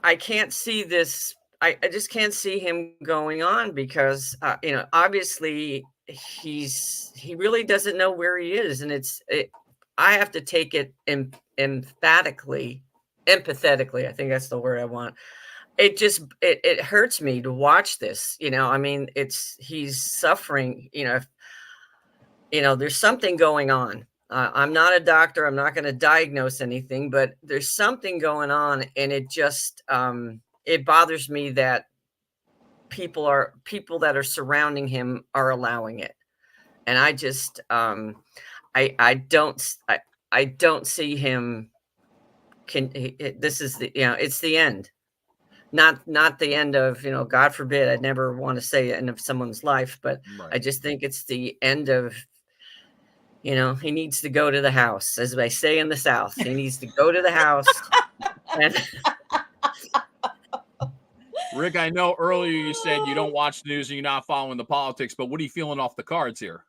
I can't see this. I just can't see him going on because, obviously he really doesn't know where he is. And I have to take it empathetically. I think that's the word I want. It hurts me to watch this. I mean, he's suffering, there's something going on. I'm not a doctor. I'm not going to diagnose anything, but there's something going on. And it just, it bothers me that people that are surrounding him are allowing it. And I just, I don't see him. This is it's the end, not the end of, God forbid, I'd never want to say the end of someone's life, but right. I just think it's the end of, he needs to go to the house, as they say in the South. He needs to go to the house. And Rick, I know earlier you said you don't watch the news and you're not following the politics, but what are you feeling off the cards here?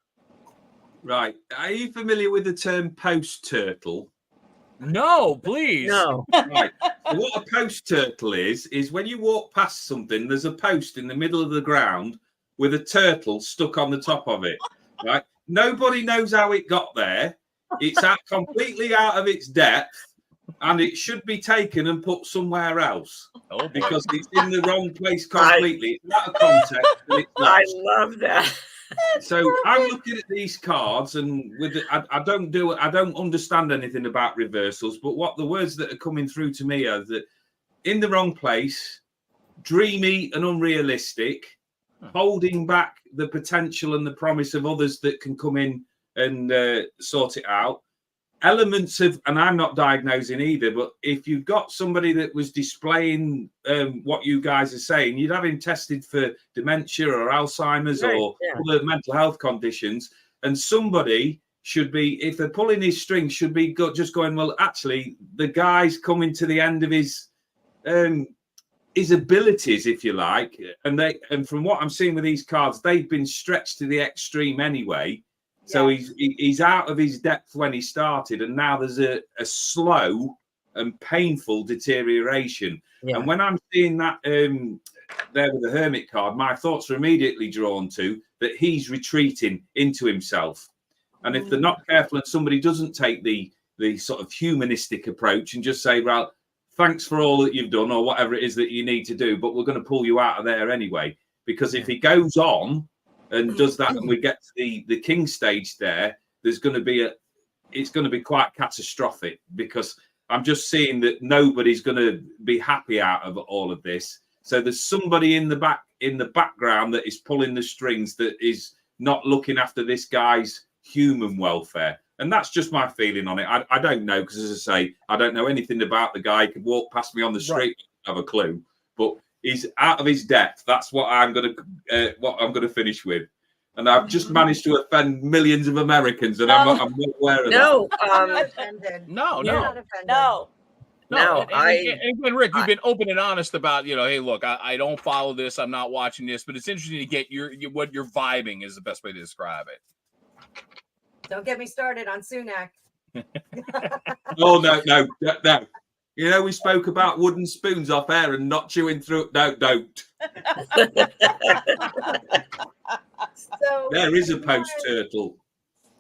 Right. Are you familiar with the term post turtle? No, please. No. Right. So what a post turtle is when you walk past something, there's a post in the middle of the ground with a turtle stuck on the top of it. Right. Nobody knows how it got there. It's completely out of its depth, and it should be taken and put somewhere else because it's in the wrong place completely. It's out of context. I love that. So I'm looking at these cards, and I don't understand anything about reversals, but what the words that are coming through to me are that in the wrong place, dreamy and unrealistic, holding back the potential and the promise of others that can come in and sort it out. Elements of, and I'm not diagnosing either, but if you've got somebody that was displaying what you guys are saying, you'd have him tested for dementia or Alzheimer's or other mental health conditions. And somebody should be, if they're pulling his strings, should be just going, well, actually, the guy's coming to the end of his abilities, if you like. And from what I'm seeing with these cards, they've been stretched to the extreme anyway. So he's out of his depth when he started, and now there's a slow and painful deterioration. Yeah. And when I'm seeing that there with the Hermit card, my thoughts are immediately drawn to that he's retreating into himself. And if they're not careful and somebody doesn't take the sort of humanistic approach and just say, well, thanks for all that you've done or whatever it is that you need to do, but we're going to pull you out of there anyway. Because if he goes on and does that, and we get to the king stage there, it's going to be quite catastrophic, because I'm just seeing that nobody's going to be happy out of all of this. So there's somebody in the background that is pulling the strings, that is not looking after this guy's human welfare. And that's just my feeling on it. I don't know, because as I say, I don't know anything about the guy. He could walk past me on the street, and have a clue, but he's out of his depth. That's what I'm going to finish with. And I've just managed to offend millions of Americans, and I'm not aware of that. No. And Rick, you've been open and honest about, hey, look, I don't follow this. I'm not watching this, but it's interesting to get what you're vibing is the best way to describe it. Don't get me started on Sunak. Oh, no. We spoke about wooden spoons off air and not chewing through. No, don't. So there is a post turtle.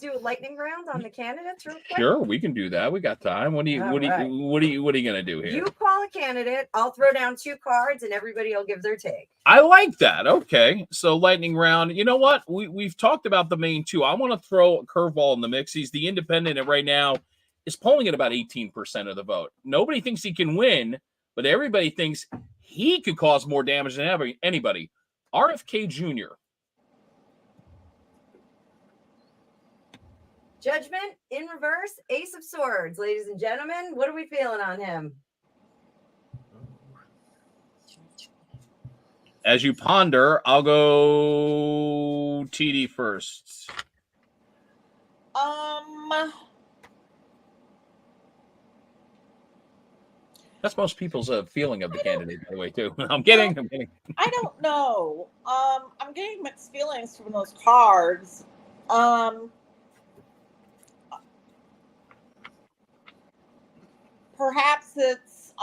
do a lightning round on the candidates real quick? Sure, we can do that. We got time. What are you gonna do here? You call a candidate. I'll throw down 2 cards, and everybody will give their take. I like that. Okay, so lightning round. You know what? We've talked about the main 2. I want to throw a curveball in the mix. He's the independent, and right now is polling at about 18% of the vote. Nobody thinks he can win, but everybody thinks he could cause more damage than anybody. RFK Jr. Judgment in reverse, Ace of Swords. Ladies and gentlemen, what are we feeling on him? As you ponder, I'll go TD first. That's most people's feeling of the candidate, by the way, too. I'm kidding. I don't know. I'm getting mixed feelings from those cards. Perhaps it's,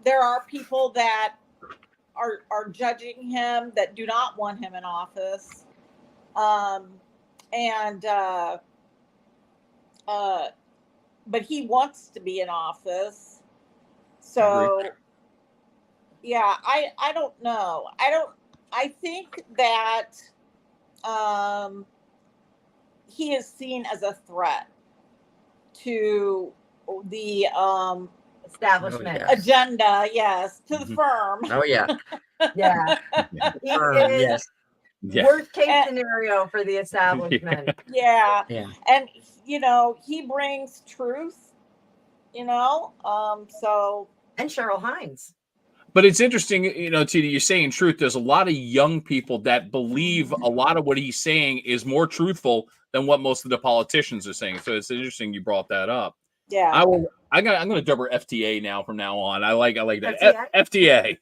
there are people that are judging him that do not want him in office. But he wants to be in office. So, yeah, I don't know. I think that he is seen as a threat to the establishment agenda, yes, to the firm. Oh, yeah. Yeah. Firm, yes. Yeah. Worst case scenario for the establishment. Yeah. Yeah. And, he brings truth, so. And Cheryl Hines. But it's interesting, TD, you're saying truth. There's a lot of young people that believe a lot of what he's saying is more truthful than what most of the politicians are saying. So it's interesting you brought that up. Yeah. I'm going to dub her FTA now from now on. I like that. FTA.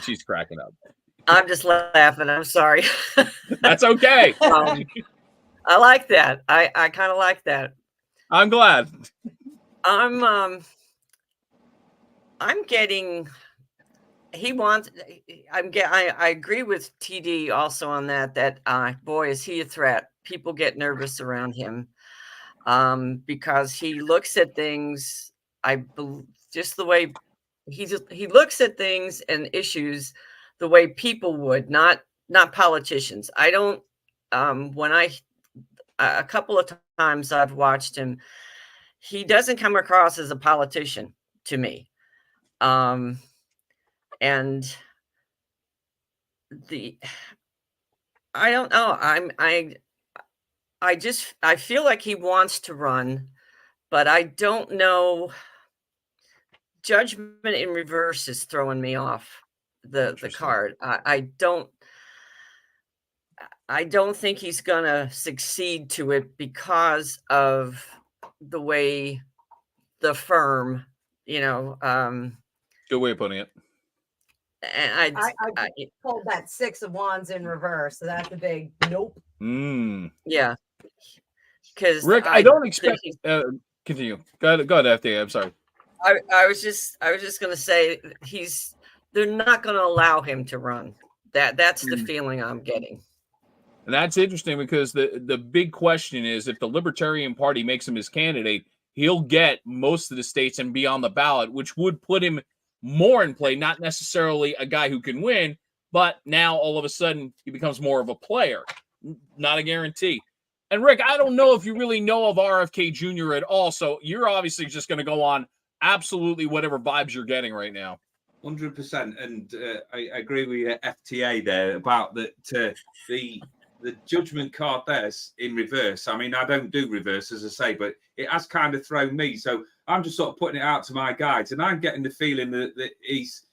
She's cracking up. I'm just laughing. I'm sorry. That's okay. I like that. I kind of like that. I'm glad. I'm getting. I agree with TD also on that. That boy, is he a threat. People get nervous around him because he looks at things. Just the way he looks at things and issues the way people would, not politicians. I don't. A couple of times I've watched him, he doesn't come across as a politician to me. And I don't know. I feel like he wants to run, but I don't know. Judgment in reverse is throwing me off the card. I don't think he's gonna succeed to it because of the way the firm, Good way of putting it. And I pulled that 6 of Wands in reverse, so that's a big nope. Yeah. Because Rick, I don't expect. Continue. Go ahead, FTA. I'm sorry. I was just gonna say they're not gonna allow him to run. That's the feeling I'm getting. And that's interesting because the big question is if the Libertarian Party makes him his candidate, he'll get most of the states and be on the ballot, which would put him more in play, not necessarily a guy who can win, but now all of a sudden he becomes more of a player. Not a guarantee. And Rick, I don't know if you really know of RFK Jr. at all, so you're obviously just going to go on absolutely whatever vibes you're getting right now. 100%. And I agree with FTA there about that. The judgment card there's in reverse. I mean, I don't do reverse, as I say, but it has kind of thrown me. So I'm just sort of putting it out to my guides, and I'm getting the feeling that he's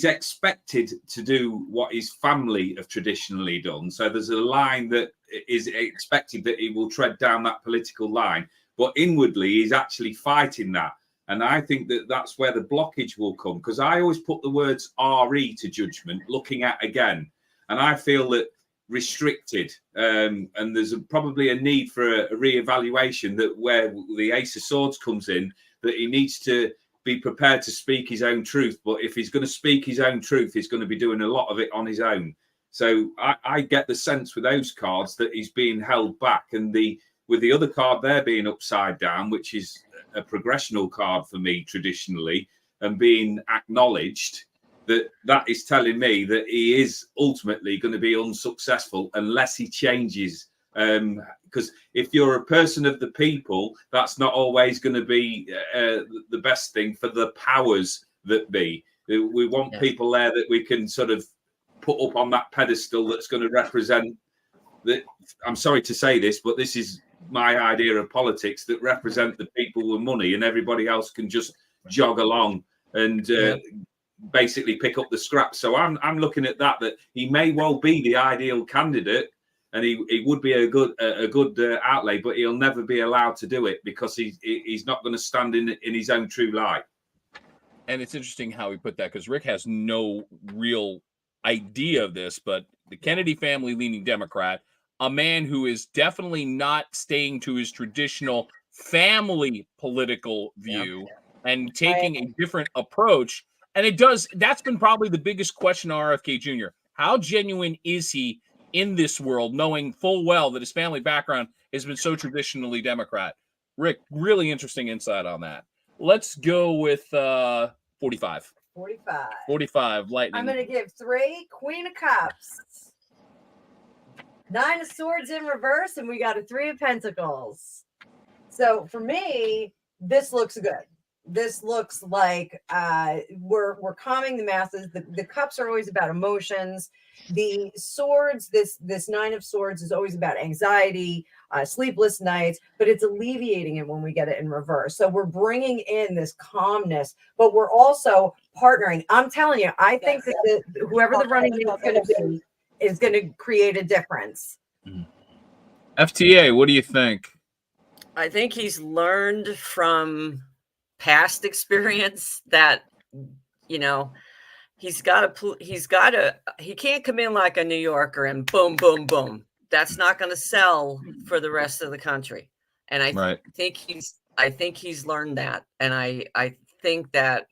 expected to do what his family have traditionally done. So there's a line that is expected that he will tread down that political line, but inwardly he's actually fighting that. And I think that that's where the blockage will come, because I always put the words RE to judgment, looking at again. And I feel that restricted, and there's probably a need for a re-evaluation, that where the Ace of Swords comes in, that he needs to be prepared to speak his own truth. But if he's going to speak his own truth, he's going to be doing a lot of it on his own. So I get the sense with those cards that he's being held back, and with the other card there being upside down, which is a progressional card for me traditionally, and being acknowledged, that is telling me that he is ultimately going to be unsuccessful unless he changes. Because if you're a person of the people, that's not always going to be the best thing for the powers that be. We want people there that we can sort of put up on that pedestal that's going to represent that. I'm sorry to say this, but this is my idea of politics, that represent the people with money, and everybody else can just jog along and basically pick up the scraps. So I'm looking at that he may well be the ideal candidate, and he would be a good outlay, but he'll never be allowed to do it because he's not going to stand in his own true light. And it's interesting how he put that, because Rick has no real idea of this, but the Kennedy family leaning Democrat, a man who is definitely not staying to his traditional family political view and taking a different approach. And that's been probably the biggest question on RFK Jr. How genuine is he in this world, knowing full well that his family background has been so traditionally Democrat? Rick, really interesting insight on that. Let's go with 45. 45, lightning. I'm going to give 3, Queen of Cups, 9 of Swords in reverse, and we got a 3 of Pentacles. So for me, this looks good. This looks like we're calming the masses. The cups are always about emotions. The swords, this 9 of Swords is always about anxiety, sleepless nights, but it's alleviating it when we get it in reverse. So we're bringing in this calmness, but we're also partnering. I'm telling you, I think that whoever the running mate is going to be is going to create a difference. FTA, what do you think? I think he's learned from past experience that, he can't come in like a New Yorker and boom, boom, boom. That's not going to sell for the rest of the country. And I think he's learned that. And I think that,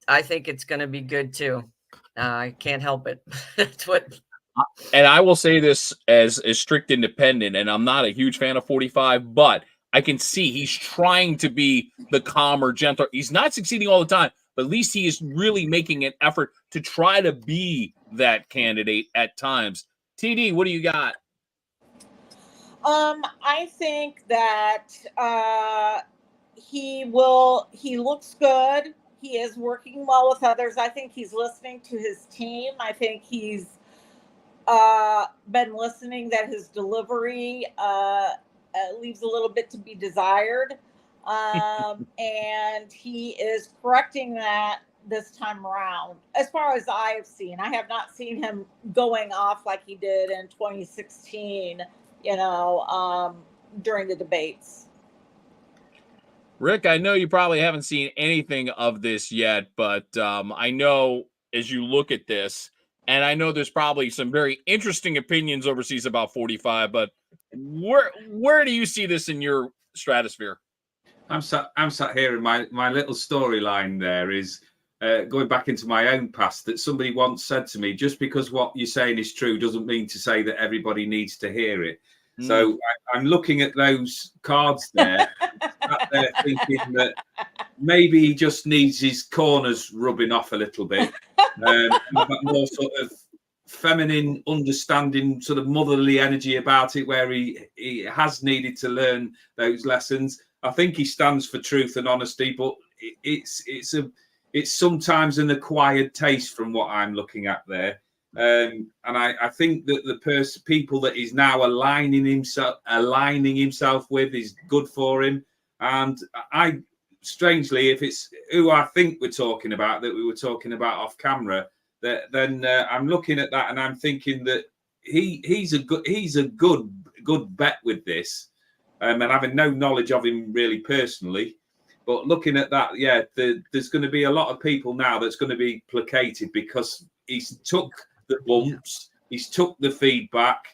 I think it's going to be good too. I can't help it. That's what. And I will say this as a strict independent, and I'm not a huge fan of 45, but I can see he's trying to be the calmer, gentler. He's not succeeding all the time, but at least he is really making an effort to try to be that candidate at times. TD, what do you got? I think that he looks good. He is working well with others. I think he's listening to his team. I think he's been listening, that his delivery leaves a little bit to be desired. And he is correcting that this time around. As far as I have seen, I have not seen him going off like he did in 2016, during the debates. Rick, I know you probably haven't seen anything of this yet, but I know as you look at this, and I know there's probably some very interesting opinions overseas about 45, but where do you see this in your stratosphere? I'm sat here, and my little storyline there is going back into my own past, that somebody once said to me, just because what you're saying is true doesn't mean to say that everybody needs to hear it. So I'm looking at those cards there, sat there thinking that maybe he just needs his corners rubbing off a little bit. More sort of feminine, understanding, sort of motherly energy about it, where he has needed to learn those lessons. I think he stands for truth and honesty, but it's sometimes an acquired taste from what I'm looking at there. And I think that the people that he's now aligning himself with is good for him. And strangely, if it's who I think we're talking about, that we were talking about off camera, then I'm looking at that and I'm thinking that he's a good bet with this. And having no knowledge of him really personally, but looking at that, there's going to be a lot of people now that's going to be placated because he's took the bumps, he's took the feedback,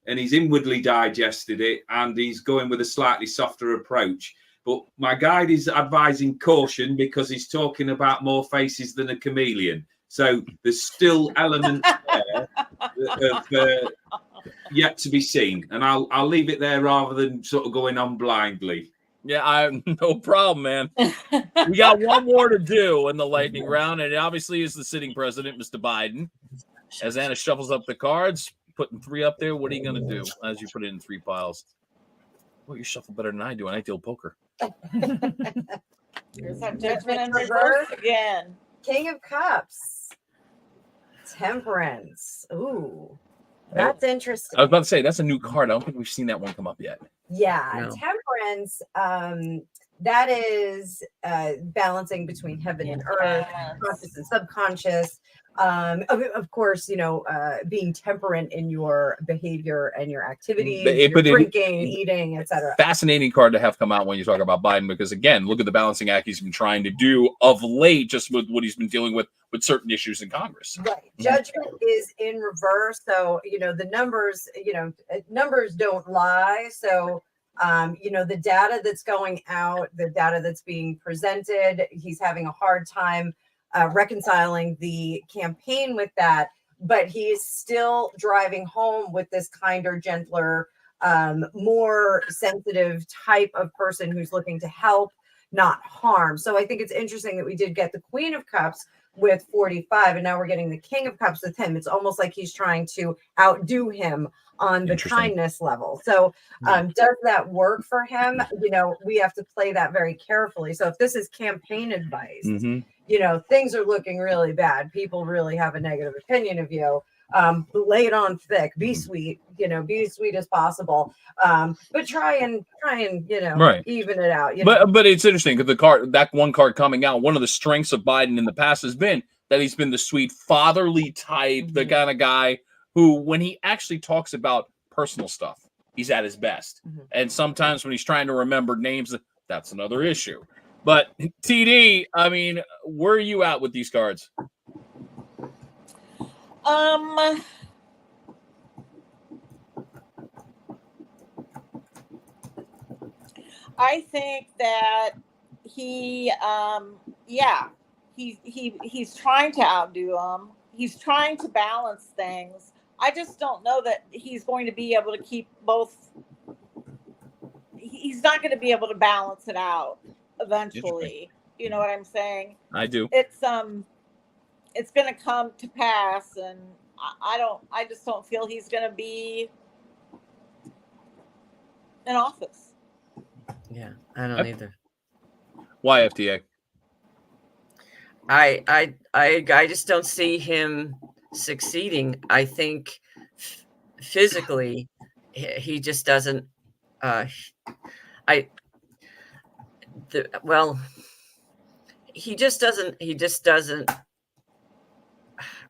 and he's inwardly digested it, and he's going with a slightly softer approach. But my guide is advising caution because he's talking about more faces than a chameleon. So there's still elements there of yet to be seen. And I'll leave it there rather than sort of going on blindly. Yeah, no problem, man. We got one more to do in the lightning round, and it obviously is the sitting president, Mr. Biden. As Anna shuffles up the cards, putting 3 up there, what are you going to do as you put it in 3 piles? Well, you shuffle better than I do, and I deal poker. Here's that Judgment in reverse again. King of Cups. Temperance. Ooh, that's interesting. I was about to say, that's a new card. I don't think we've seen that one come up yet. Yeah, No. Temperance. That is balancing between heaven and earth, conscious and subconscious. Of course, you know, being temperate in your behavior and your activities, your drinking, eating, etc. Fascinating card to have come out when you talk about Biden, because again, look at the balancing act he's been trying to do of late, just with what he's been dealing with certain issues in Congress. Right. Judgment is in reverse. So, you know, the numbers, you know, numbers don't lie. So, you know, the data that's going out, the data that's being presented, he's having a hard time reconciling the campaign with that, but he's still driving home with this kinder, gentler, more sensitive type of person who's looking to help, not harm. So I think it's interesting that we did get the Queen of Cups with 45, and now we're getting the King of Cups with him. It's almost like he's trying to outdo him on the kindness level. So does that work for him? You know, we have to play that very carefully. So if this is campaign advice, you know, things are looking really bad. People really have a negative opinion of you. Lay it on thick, be sweet, you know, be as sweet as possible. But try and, you know, even it out. You know? But it's interesting because that one card coming out, one of the strengths of Biden in the past has been that he's been the sweet fatherly type, the kind of guy who, when he actually talks about personal stuff, he's at his best. And sometimes when he's trying to remember names, that's another issue. But TD, I mean, where are you at with these cards? I think that he's trying to outdo him. He's trying to balance things. I just don't know that he's going to be able to keep both. He's not going to be able to balance it out eventually. You know what I'm saying? I do. It's going to come to pass, and I just don't feel he's going to be in office. Yeah, I don't either. Why FDA? I just don't see him succeeding. I think physically he just doesn't he just doesn't.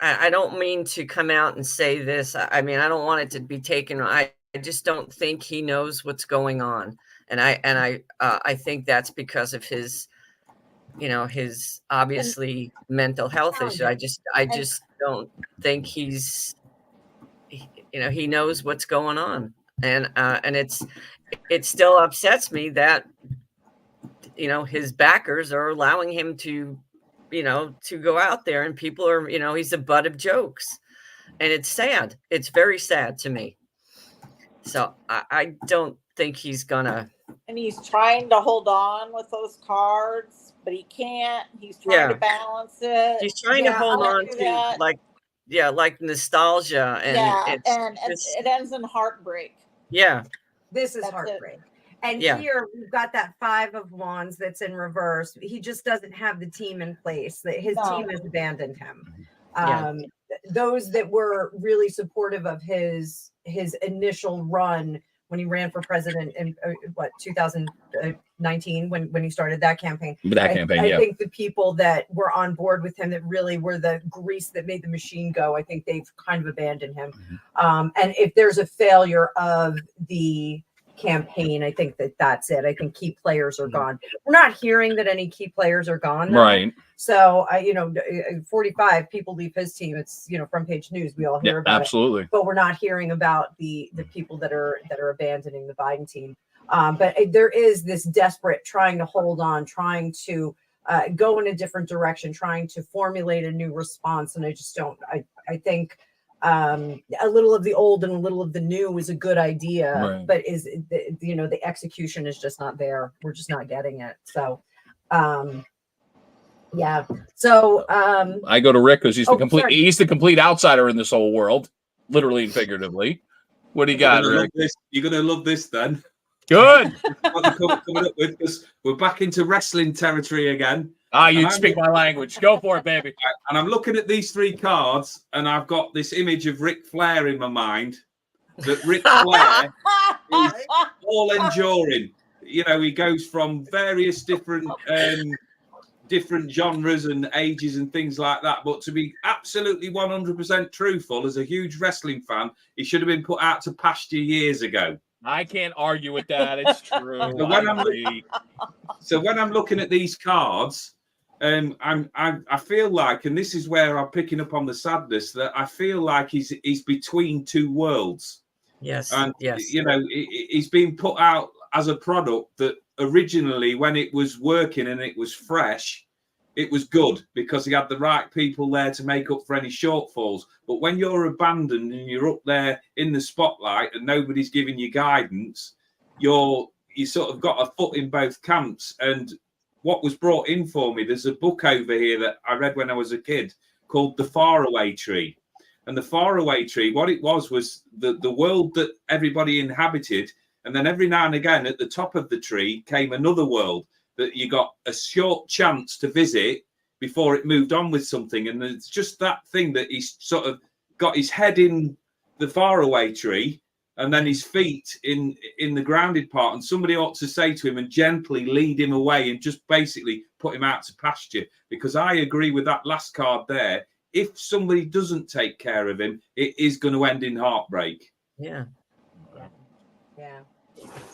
I don't mean to come out and say this. I mean, I don't want it to be taken. I just don't think he knows what's going on. And I think that's because of his, you know, his obviously mental health issue. I just don't think he's, you know, he knows what's going on. And it still upsets me that, you know, his backers are allowing him to, you know, to go out there, and people are, you know, he's the butt of jokes, and it's sad. It's very sad to me. So I don't think he's gonna. And he's trying to hold on with those cards, but he can't. He's trying to balance it. He's trying to hold on to like nostalgia, and it ends in heartbreak. Yeah, this is heartbreak. And here we've got that 5 of Wands that's in reverse. He just doesn't have the team in place. His team has abandoned him. Those that were really supportive of his initial run when he ran for president in 2019 when he started that campaign. I think the people that were on board with him, that really were the grease that made the machine go, I think they've kind of abandoned him. And if there's a failure of the campaign, I think that's it. I think key players are gone. We're not hearing that any key players are gone though. Right. So 45 people leave his team. It's, you know, front page news. We all hear about absolutely. But we're not hearing about the people that are abandoning the Biden team. But there is this desperate trying to hold on, trying to go in a different direction, trying to formulate a new response. And I just don't, I think a little of the old and a little of the new is a good idea, Right. but the execution is just not there. We're just not getting it. So, yeah. So I go to Rick because he's sorry. he's the complete outsider in this whole world, literally and figuratively. What do you got, Rick? You're gonna love this then. Good. What I'm coming up with, because we're back into wrestling territory again. You speak my language. Go for it, baby. And I'm looking at these 3 cards, and I've got this image of Ric Flair in my mind. That Ric Flair is all enduring. You know, he goes from various different genres and ages and things like that. But to be absolutely 100% truthful, as a huge wrestling fan, he should have been put out to pasture years ago. I can't argue with that. It's true. So when I'm looking at these cards, I feel like, and this is where I'm picking up on the sadness, that I feel like he's between 2 worlds. Yes. And yes. you know, he's been put out as a product that originally, when it was working and it was fresh, it was good because he had the right people there to make up for any shortfalls. But when you're abandoned and you're up there in the spotlight and nobody's giving you guidance, you sort of got a foot in both camps. And what was brought in for me, there's a book over here that I read when I was a kid called The Faraway Tree. And the Faraway Tree, what it was the world that everybody inhabited. And then every now and again at the top of the tree came another world that you got a short chance to visit before it moved on with something. And it's just that thing that he's sort of got his head in the faraway tree and then his feet in the grounded part. And somebody ought to say to him and gently lead him away and just basically put him out to pasture. Because I agree with that last card there. If somebody doesn't take care of him, it is going to end in heartbreak. Yeah. Yeah.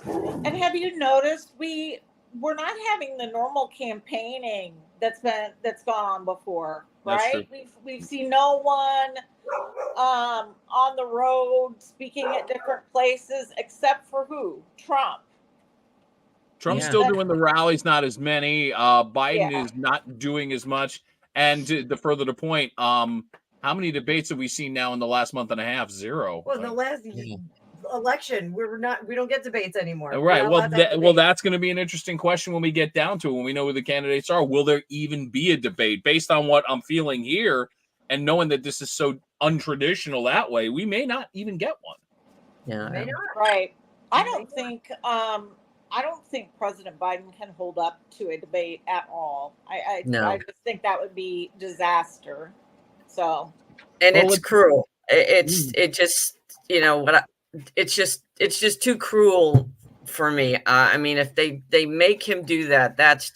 And have you noticed we're not having the normal campaigning that's gone on before, right? We've seen no one on the road speaking at different places except for who? Trump. Trump's still doing the rallies, not as many. Biden is not doing as much. And to further the point, how many debates have we seen now in the last month and a half? 0. Well, the last election, we don't get debates anymore. Right. Well, that's going to be an interesting question when we get down to it, when we know who the candidates are. Will there even be a debate? Based on what I'm feeling here and knowing that this is so untraditional that way, we may not even get one. Yeah. Right. I don't think President Biden can hold up to a debate at all. I just think that would be disaster. So, and it's cruel. It just, you know what? It's just too cruel for me. I mean, if they make him do that, that's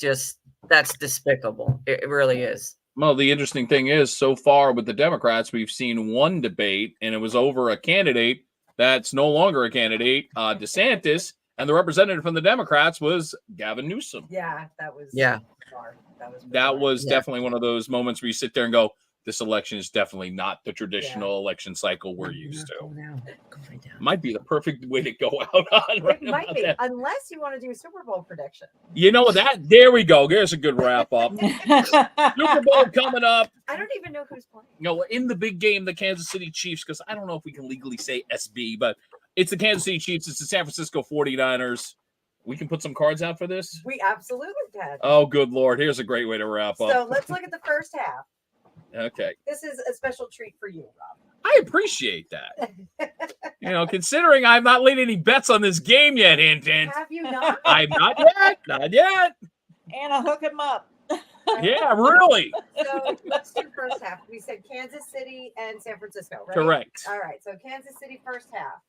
despicable. It really is. Well, the interesting thing is, so far with the Democrats, we've seen one debate, and it was over a candidate that's no longer a candidate, DeSantis, and the representative from the Democrats was Gavin Newsom. Yeah, that was bizarre. That was definitely one of those moments where you sit there and go, this election is definitely not the traditional election cycle we're used to. Might be the perfect way to go out on. It might be, unless you want to do a Super Bowl prediction. You know that? There we go. There's a good wrap up. Super Bowl coming up. I don't even know who's playing. No, in the big game, the Kansas City Chiefs, because I don't know if we can legally say SB, but it's the Kansas City Chiefs. It's the San Francisco 49ers. We can put some cards out for this? We absolutely can. Oh, good Lord. Here's a great way to wrap up. So let's look at the first half. Okay. This is a special treat for you, Rob. I appreciate that. You know, considering I've not laid any bets on this game yet, hint. Have you not? I'm not yet. Not yet. Anna, hook him up. Yeah, really. So let's do first half. We said Kansas City and San Francisco, right? Correct. All right. So Kansas City first half.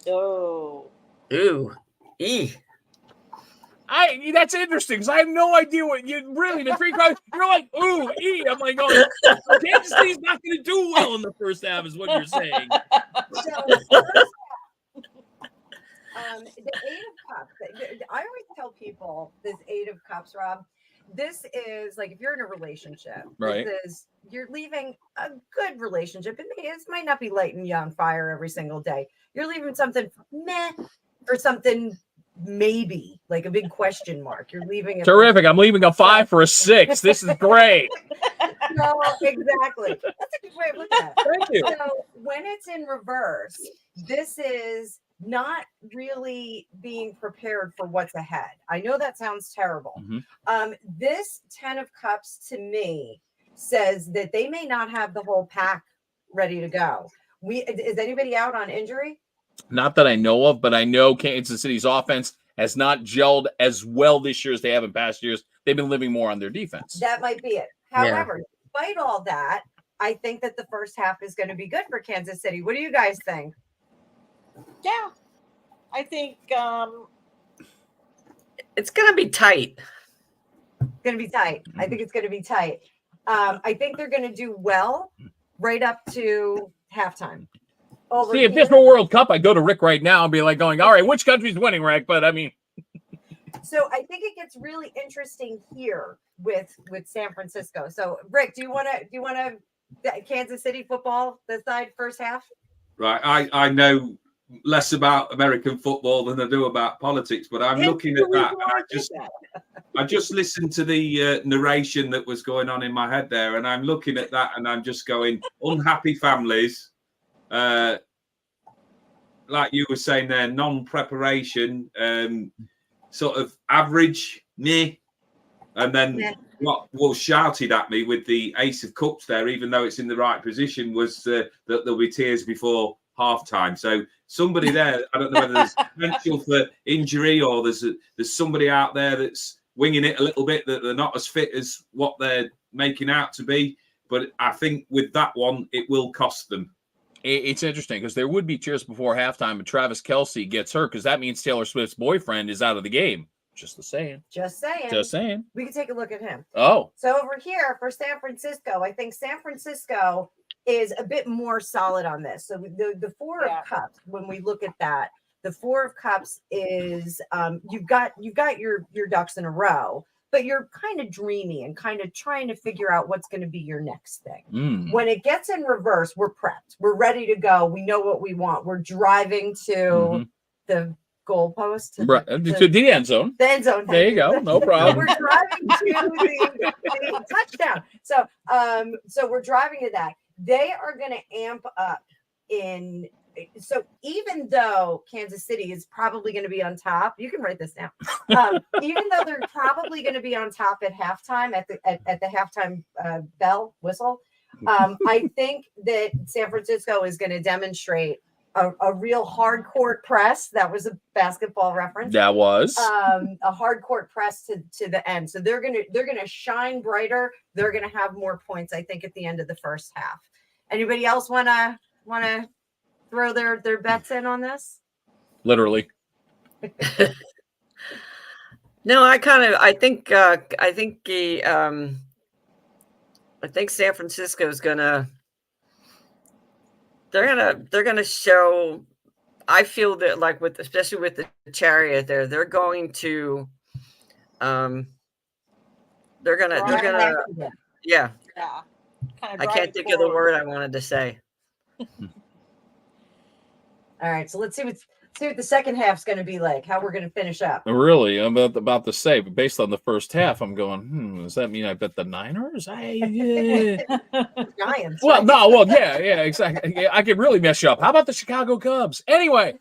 Oh. Ooh. E. That's interesting because I have no idea what you really the 3 cards. You're like, ooh, E. I'm like, oh, Kansas City's not going to do well in the first half, is what you're saying. So first half, the 8 of Cups. I always tell people this 8 of Cups, Rob. This is like if you're in a relationship, right? You're leaving a good relationship, and it might not be lighting you on fire every single day. You're leaving something meh. for something maybe, like a big question mark. You're leaving it. Terrific. I'm leaving a 5 for a 6. This is great. No, exactly. That's a good way of looking at it. Thank you. So when it's in reverse, this is not really being prepared for what's ahead. I know that sounds terrible. This 10 of Cups to me says that they may not have the whole pack ready to go. Is anybody out on injury? Not that I know of, but I know Kansas City's offense has not gelled as well this year as they have in past years. They've been living more on their defense. That might be it. However, despite all that, I think that the first half is going to be good for Kansas City. What do you guys think? Yeah, I think it's going to be tight. It's going to be tight. I think it's going to be tight. I think they're going to do well right up to halftime. See, if this were World Cup, I'd go to Rick right now and be like going, all right, which country's winning, Rick? But I mean. So I think it gets really interesting here with San Francisco. So Rick, do you want to Kansas City football decide first half? Right. I know less about American football than I do about politics, but I'm looking at that. And I just listened to the narration that was going on in my head there, and I'm looking at that and I'm just going, unhappy families. Like you were saying there, non-preparation, sort of average, and then what was shouted at me with the Ace of Cups there, even though it's in the right position, was that there'll be tears before halftime. So somebody there, I don't know whether there's potential for injury or there's somebody out there that's winging it a little bit, that they're not as fit as what they're making out to be. But I think with that one, it will cost them. It's interesting because there would be cheers before halftime, but Travis Kelce gets hurt because that means Taylor Swift's boyfriend is out of the game. Just saying. Just saying. Just saying. We can take a look at him. Oh. So over here for San Francisco, I think San Francisco is a bit more solid on this. So the Four of Cups, when we look at that, the Four of Cups is you've got your ducks in a row, but you're kind of dreamy and kind of trying to figure out what's going to be your next thing. When it gets in reverse, we're prepped. We're ready to go. We know what we want. We're driving to the goalpost. To the end zone. The end zone. There you go. No problem. We're driving to the touchdown. So we're driving to that. They are going to amp up in. So even though Kansas City is probably going to be on top, you can write this down. Even though they're probably going to be on top at halftime, at the halftime bell whistle, I think that San Francisco is going to demonstrate a real hard court press. That was a basketball reference. That was a hard court press to the end. So they're gonna shine brighter. They're gonna have more points, I think, at the end of the first half. Anybody else wanna throw their bets in on this? Literally. No, I think San Francisco is gonna. They're gonna show. I feel that, like especially with the Chariot there, they're going to. They're gonna. Yeah. I can't think of the word I wanted to say. All right, so let's see what the second half's going to be like. How we're going to finish up. Really, I'm about to say, but based on the first half, I'm going. Does that mean I bet the Niners? Giants. Well, right? no, well, yeah, exactly. I could really mess you up. How about the Chicago Cubs? Anyway,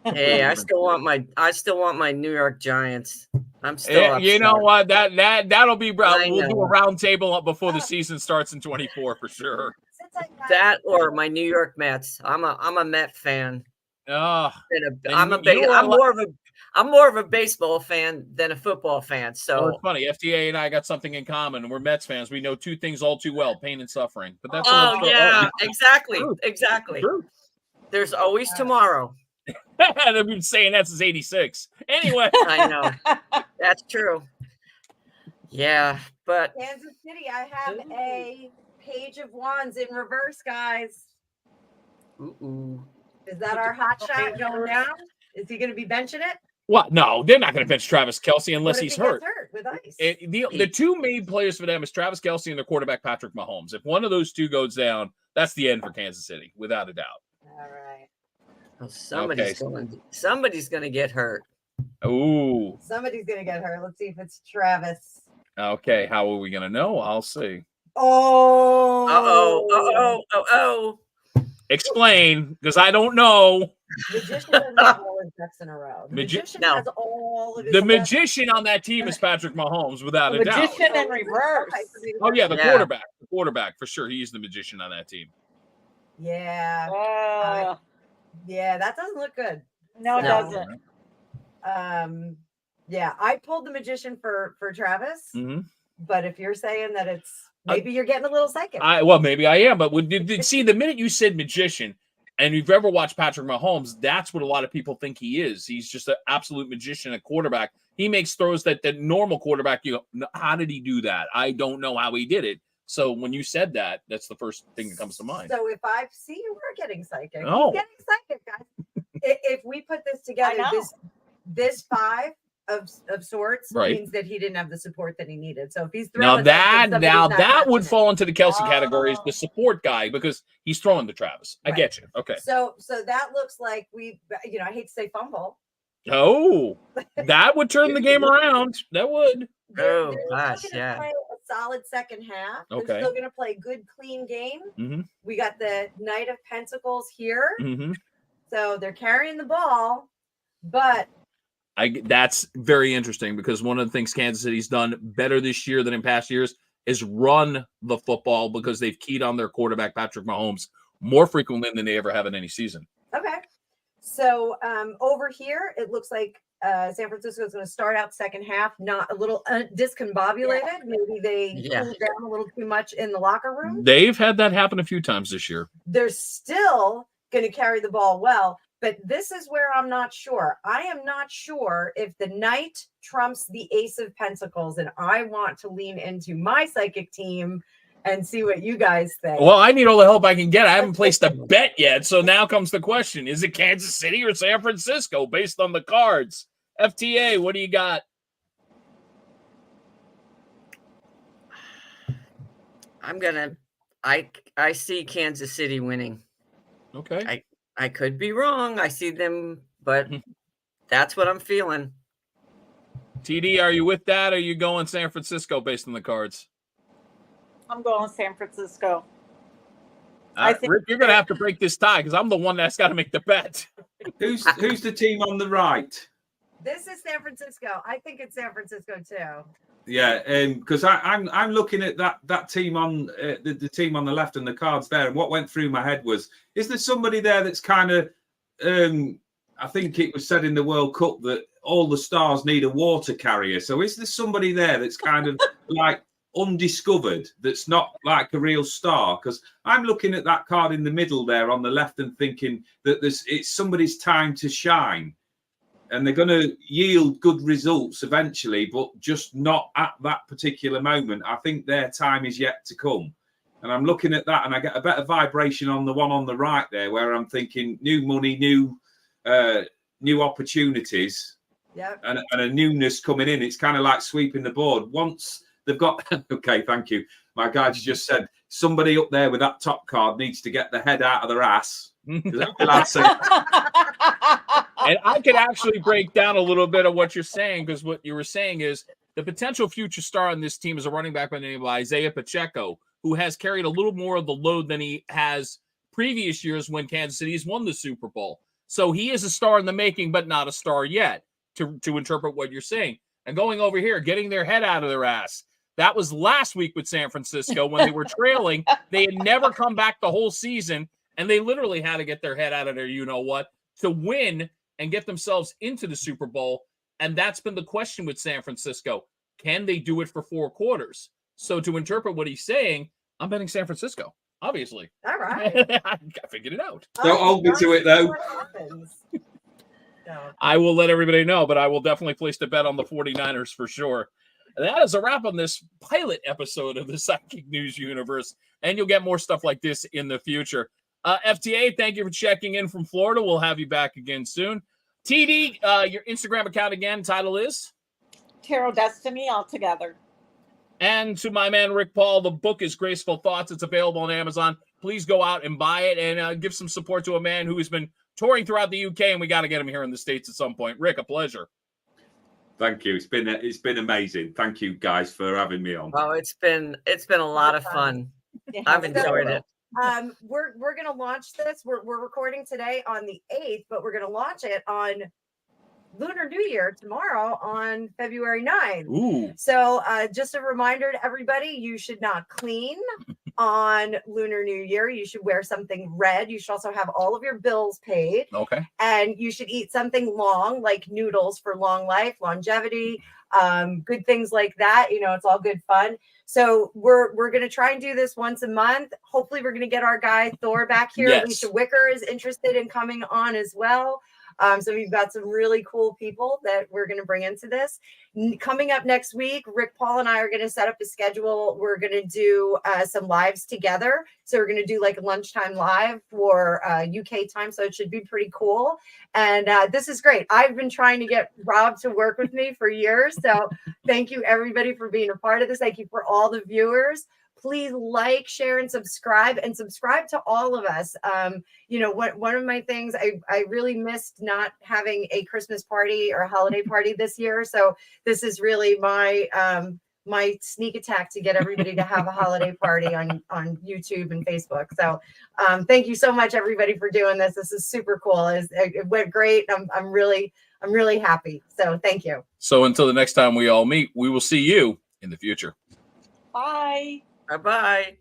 Hey, I still want my New York Giants. I'm still. You know what? That'll be. We'll do a round table up before the season starts in 24 for sure. That or my New York Mets. I'm a Met fan. Oh, I'm more of a baseball fan than a football fan. So it's funny. FTA and I got something in common. We're Mets fans. We know two things all too well: pain and suffering. But that's exactly. True. There's always tomorrow. I've been saying that since '86. Anyway, I know that's true. Yeah, but Kansas City, I have a Page of Wands in reverse, guys. Is that our hot shot going down? Is he going to be benching it? What? No, they're not going to bench Travis Kelce unless he's hurt. With ice? The two main players for them is Travis Kelce and their quarterback Patrick Mahomes. If one of those two goes down, that's the end for Kansas City, without a doubt. All right. Oh, somebody's going to get hurt. Ooh. Somebody's gonna get hurt. Let's see if it's Travis. Okay, how are we gonna know? I'll see. Oh. Explain, because I don't know. Magician doesn't have all his ducks in a row. The magician No. has all of his The ducks- magician on that team is Patrick Mahomes, without a doubt. Magician in reverse. Okay, so the Oh yeah, the Yeah. quarterback for sure. He's the magician on that team. Yeah. Yeah, that doesn't look good. No, it No. doesn't. Yeah, I pulled the magician for Travis, Mm-hmm. but if you're saying that it's maybe you're getting a little psychic. Well, maybe I am, but see, the minute you said magician, and you've ever watched Patrick Mahomes, that's what a lot of people think he is. He's just an absolute magician, a quarterback. He makes throws that the normal quarterback, you go, how did he do that? I don't know how he did it. So when you said that, that's the first thing that comes to mind. So if I see you, we're getting psychic. Oh. He's getting psychic, guys. If we put this together, know. this 5 of swords Right. means that he didn't have the support that he needed. So if he's Now throwing something, somebody's not that would catching it. fall into the Kelsey Oh. category as the support guy because he's throwing to Travis. I Right. get you. Okay. So that looks like I hate to say fumble. Oh, that would turn the game around. That would. They're Oh, still gosh, gonna yeah. play a solid second half. They're Okay. still going to play a good, clean game. Mm-hmm. We got the Knight of Pentacles here. Mm-hmm. So they're carrying the ball, but That's very interesting because one of the things Kansas City's done better this year than in past years is run the football because they've keyed on their quarterback, Patrick Mahomes, more frequently than they ever have in any season. okay. So over here, it looks like San Francisco is going to start out second half, not a little discombobulated. Yeah. Maybe they Yeah. cooled down a little too much in the locker room. They've had that happen a few times this year. They're still going to carry the ball well, but this is where I'm not sure. I am not sure if the Knight trumps the Ace of Pentacles, and I want to lean into my psychic team and see what you guys think. Well, I need all the help I can get. I haven't placed a bet yet. So now comes the question. Is it Kansas City or San Francisco based on the cards? FTA, what do you got? I see Kansas City winning. Okay. I could be wrong. I see them, but that's what I'm feeling. TD, are you with that? Or are you going San Francisco based on the cards? I'm going San Francisco. I think- Rick, you're going to have to break this tie because I'm the one that's got to make the bet. Who's the team on the right? This is San Francisco. I think it's San Francisco too. Yeah, because I'm looking at that team on the team on the left and the cards there, and what went through my head was: is there somebody there that's kind of? I think it was said in the World Cup that all the stars need a water carrier. So is there somebody there that's kind of like undiscovered, that's not like a real star? Because I'm looking at that card in the middle there on the left and thinking that it's somebody's time to shine. And they're going to yield good results eventually, but just not at that particular moment. I think their time is yet to come. And I'm looking at that, and I get a better vibration on the one on the right there, where I'm thinking new money, new opportunities, Yep. and a newness coming in. It's kind of like sweeping the board. Once they've got, okay, thank you. My guys just said somebody up there with that top card needs to get the head out of their ass. And I could actually break down a little bit of what you're saying, because what you were saying is the potential future star on this team is a running back by the name of Isaiah Pacheco, who has carried a little more of the load than he has previous years when Kansas City has won the Super Bowl. So he is a star in the making, but not a star yet, to interpret what you're saying. And going over here, getting their head out of their ass. That was last week with San Francisco when they were trailing. They had never come back the whole season, and they literally had to get their head out of there, you-know-what, to win and get themselves into the Super Bowl. And that's been the question with San Francisco. Can they do it for 4 quarters? So to interpret what he's saying, I'm betting San Francisco, obviously. All right. I figured it out. Don't hold me to it, though. No. I will let everybody know, but I will definitely place the bet on the 49ers for sure. And that is a wrap on this pilot episode of the Psychic News Universe. And you'll get more stuff like this in the future. FTA, thank you for checking in from Florida. We'll have you back again soon. TD, your Instagram account again, title is? Tarot Destiny altogether. And to my man, Rick Paul, the book is Graceful Thoughts. It's available on Amazon. Please go out and buy it and give some support to a man who has been touring throughout the UK, and we got to get him here in the States at some point. Rick, a pleasure. Thank you. It's been amazing. Thank you guys for having me on. Oh, it's been a lot of fun. Yeah. I've enjoyed it. We're gonna launch this. We're recording today on the 8th, but we're gonna launch it on Lunar New Year tomorrow on February 9th. Ooh. So just a reminder to everybody, you should not clean on Lunar New Year. You should wear something red. You should also have all of your bills paid. Okay. And you should eat something long, like noodles for long life, longevity, good things like that. You know, it's all good fun. So we're going to try and do this once a month. Hopefully we're going to get our guy Thor back here. Yes. Alicia Wicker is interested in coming on as well. So we've got some really cool people that we're going to bring into this. Coming up next week, Rick, Paul, and I are going to set up a schedule. We're going to do some lives together. So we're going to do like a lunchtime live for UK time. So it should be pretty cool. And this is great. I've been trying to get Rob to work with me for years. So thank you, everybody, for being a part of this. Thank you for all the viewers. Please like, share, and subscribe to all of us. You know, one of my things, I really missed not having a Christmas party or a holiday party this year. So this is really my my sneak attack to get everybody to have a holiday party on YouTube and Facebook. So thank you so much, everybody, for doing this. This is super cool. It went great. I'm really happy. So thank you. So until the next time we all meet, we will see you in the future. Bye. Bye-bye.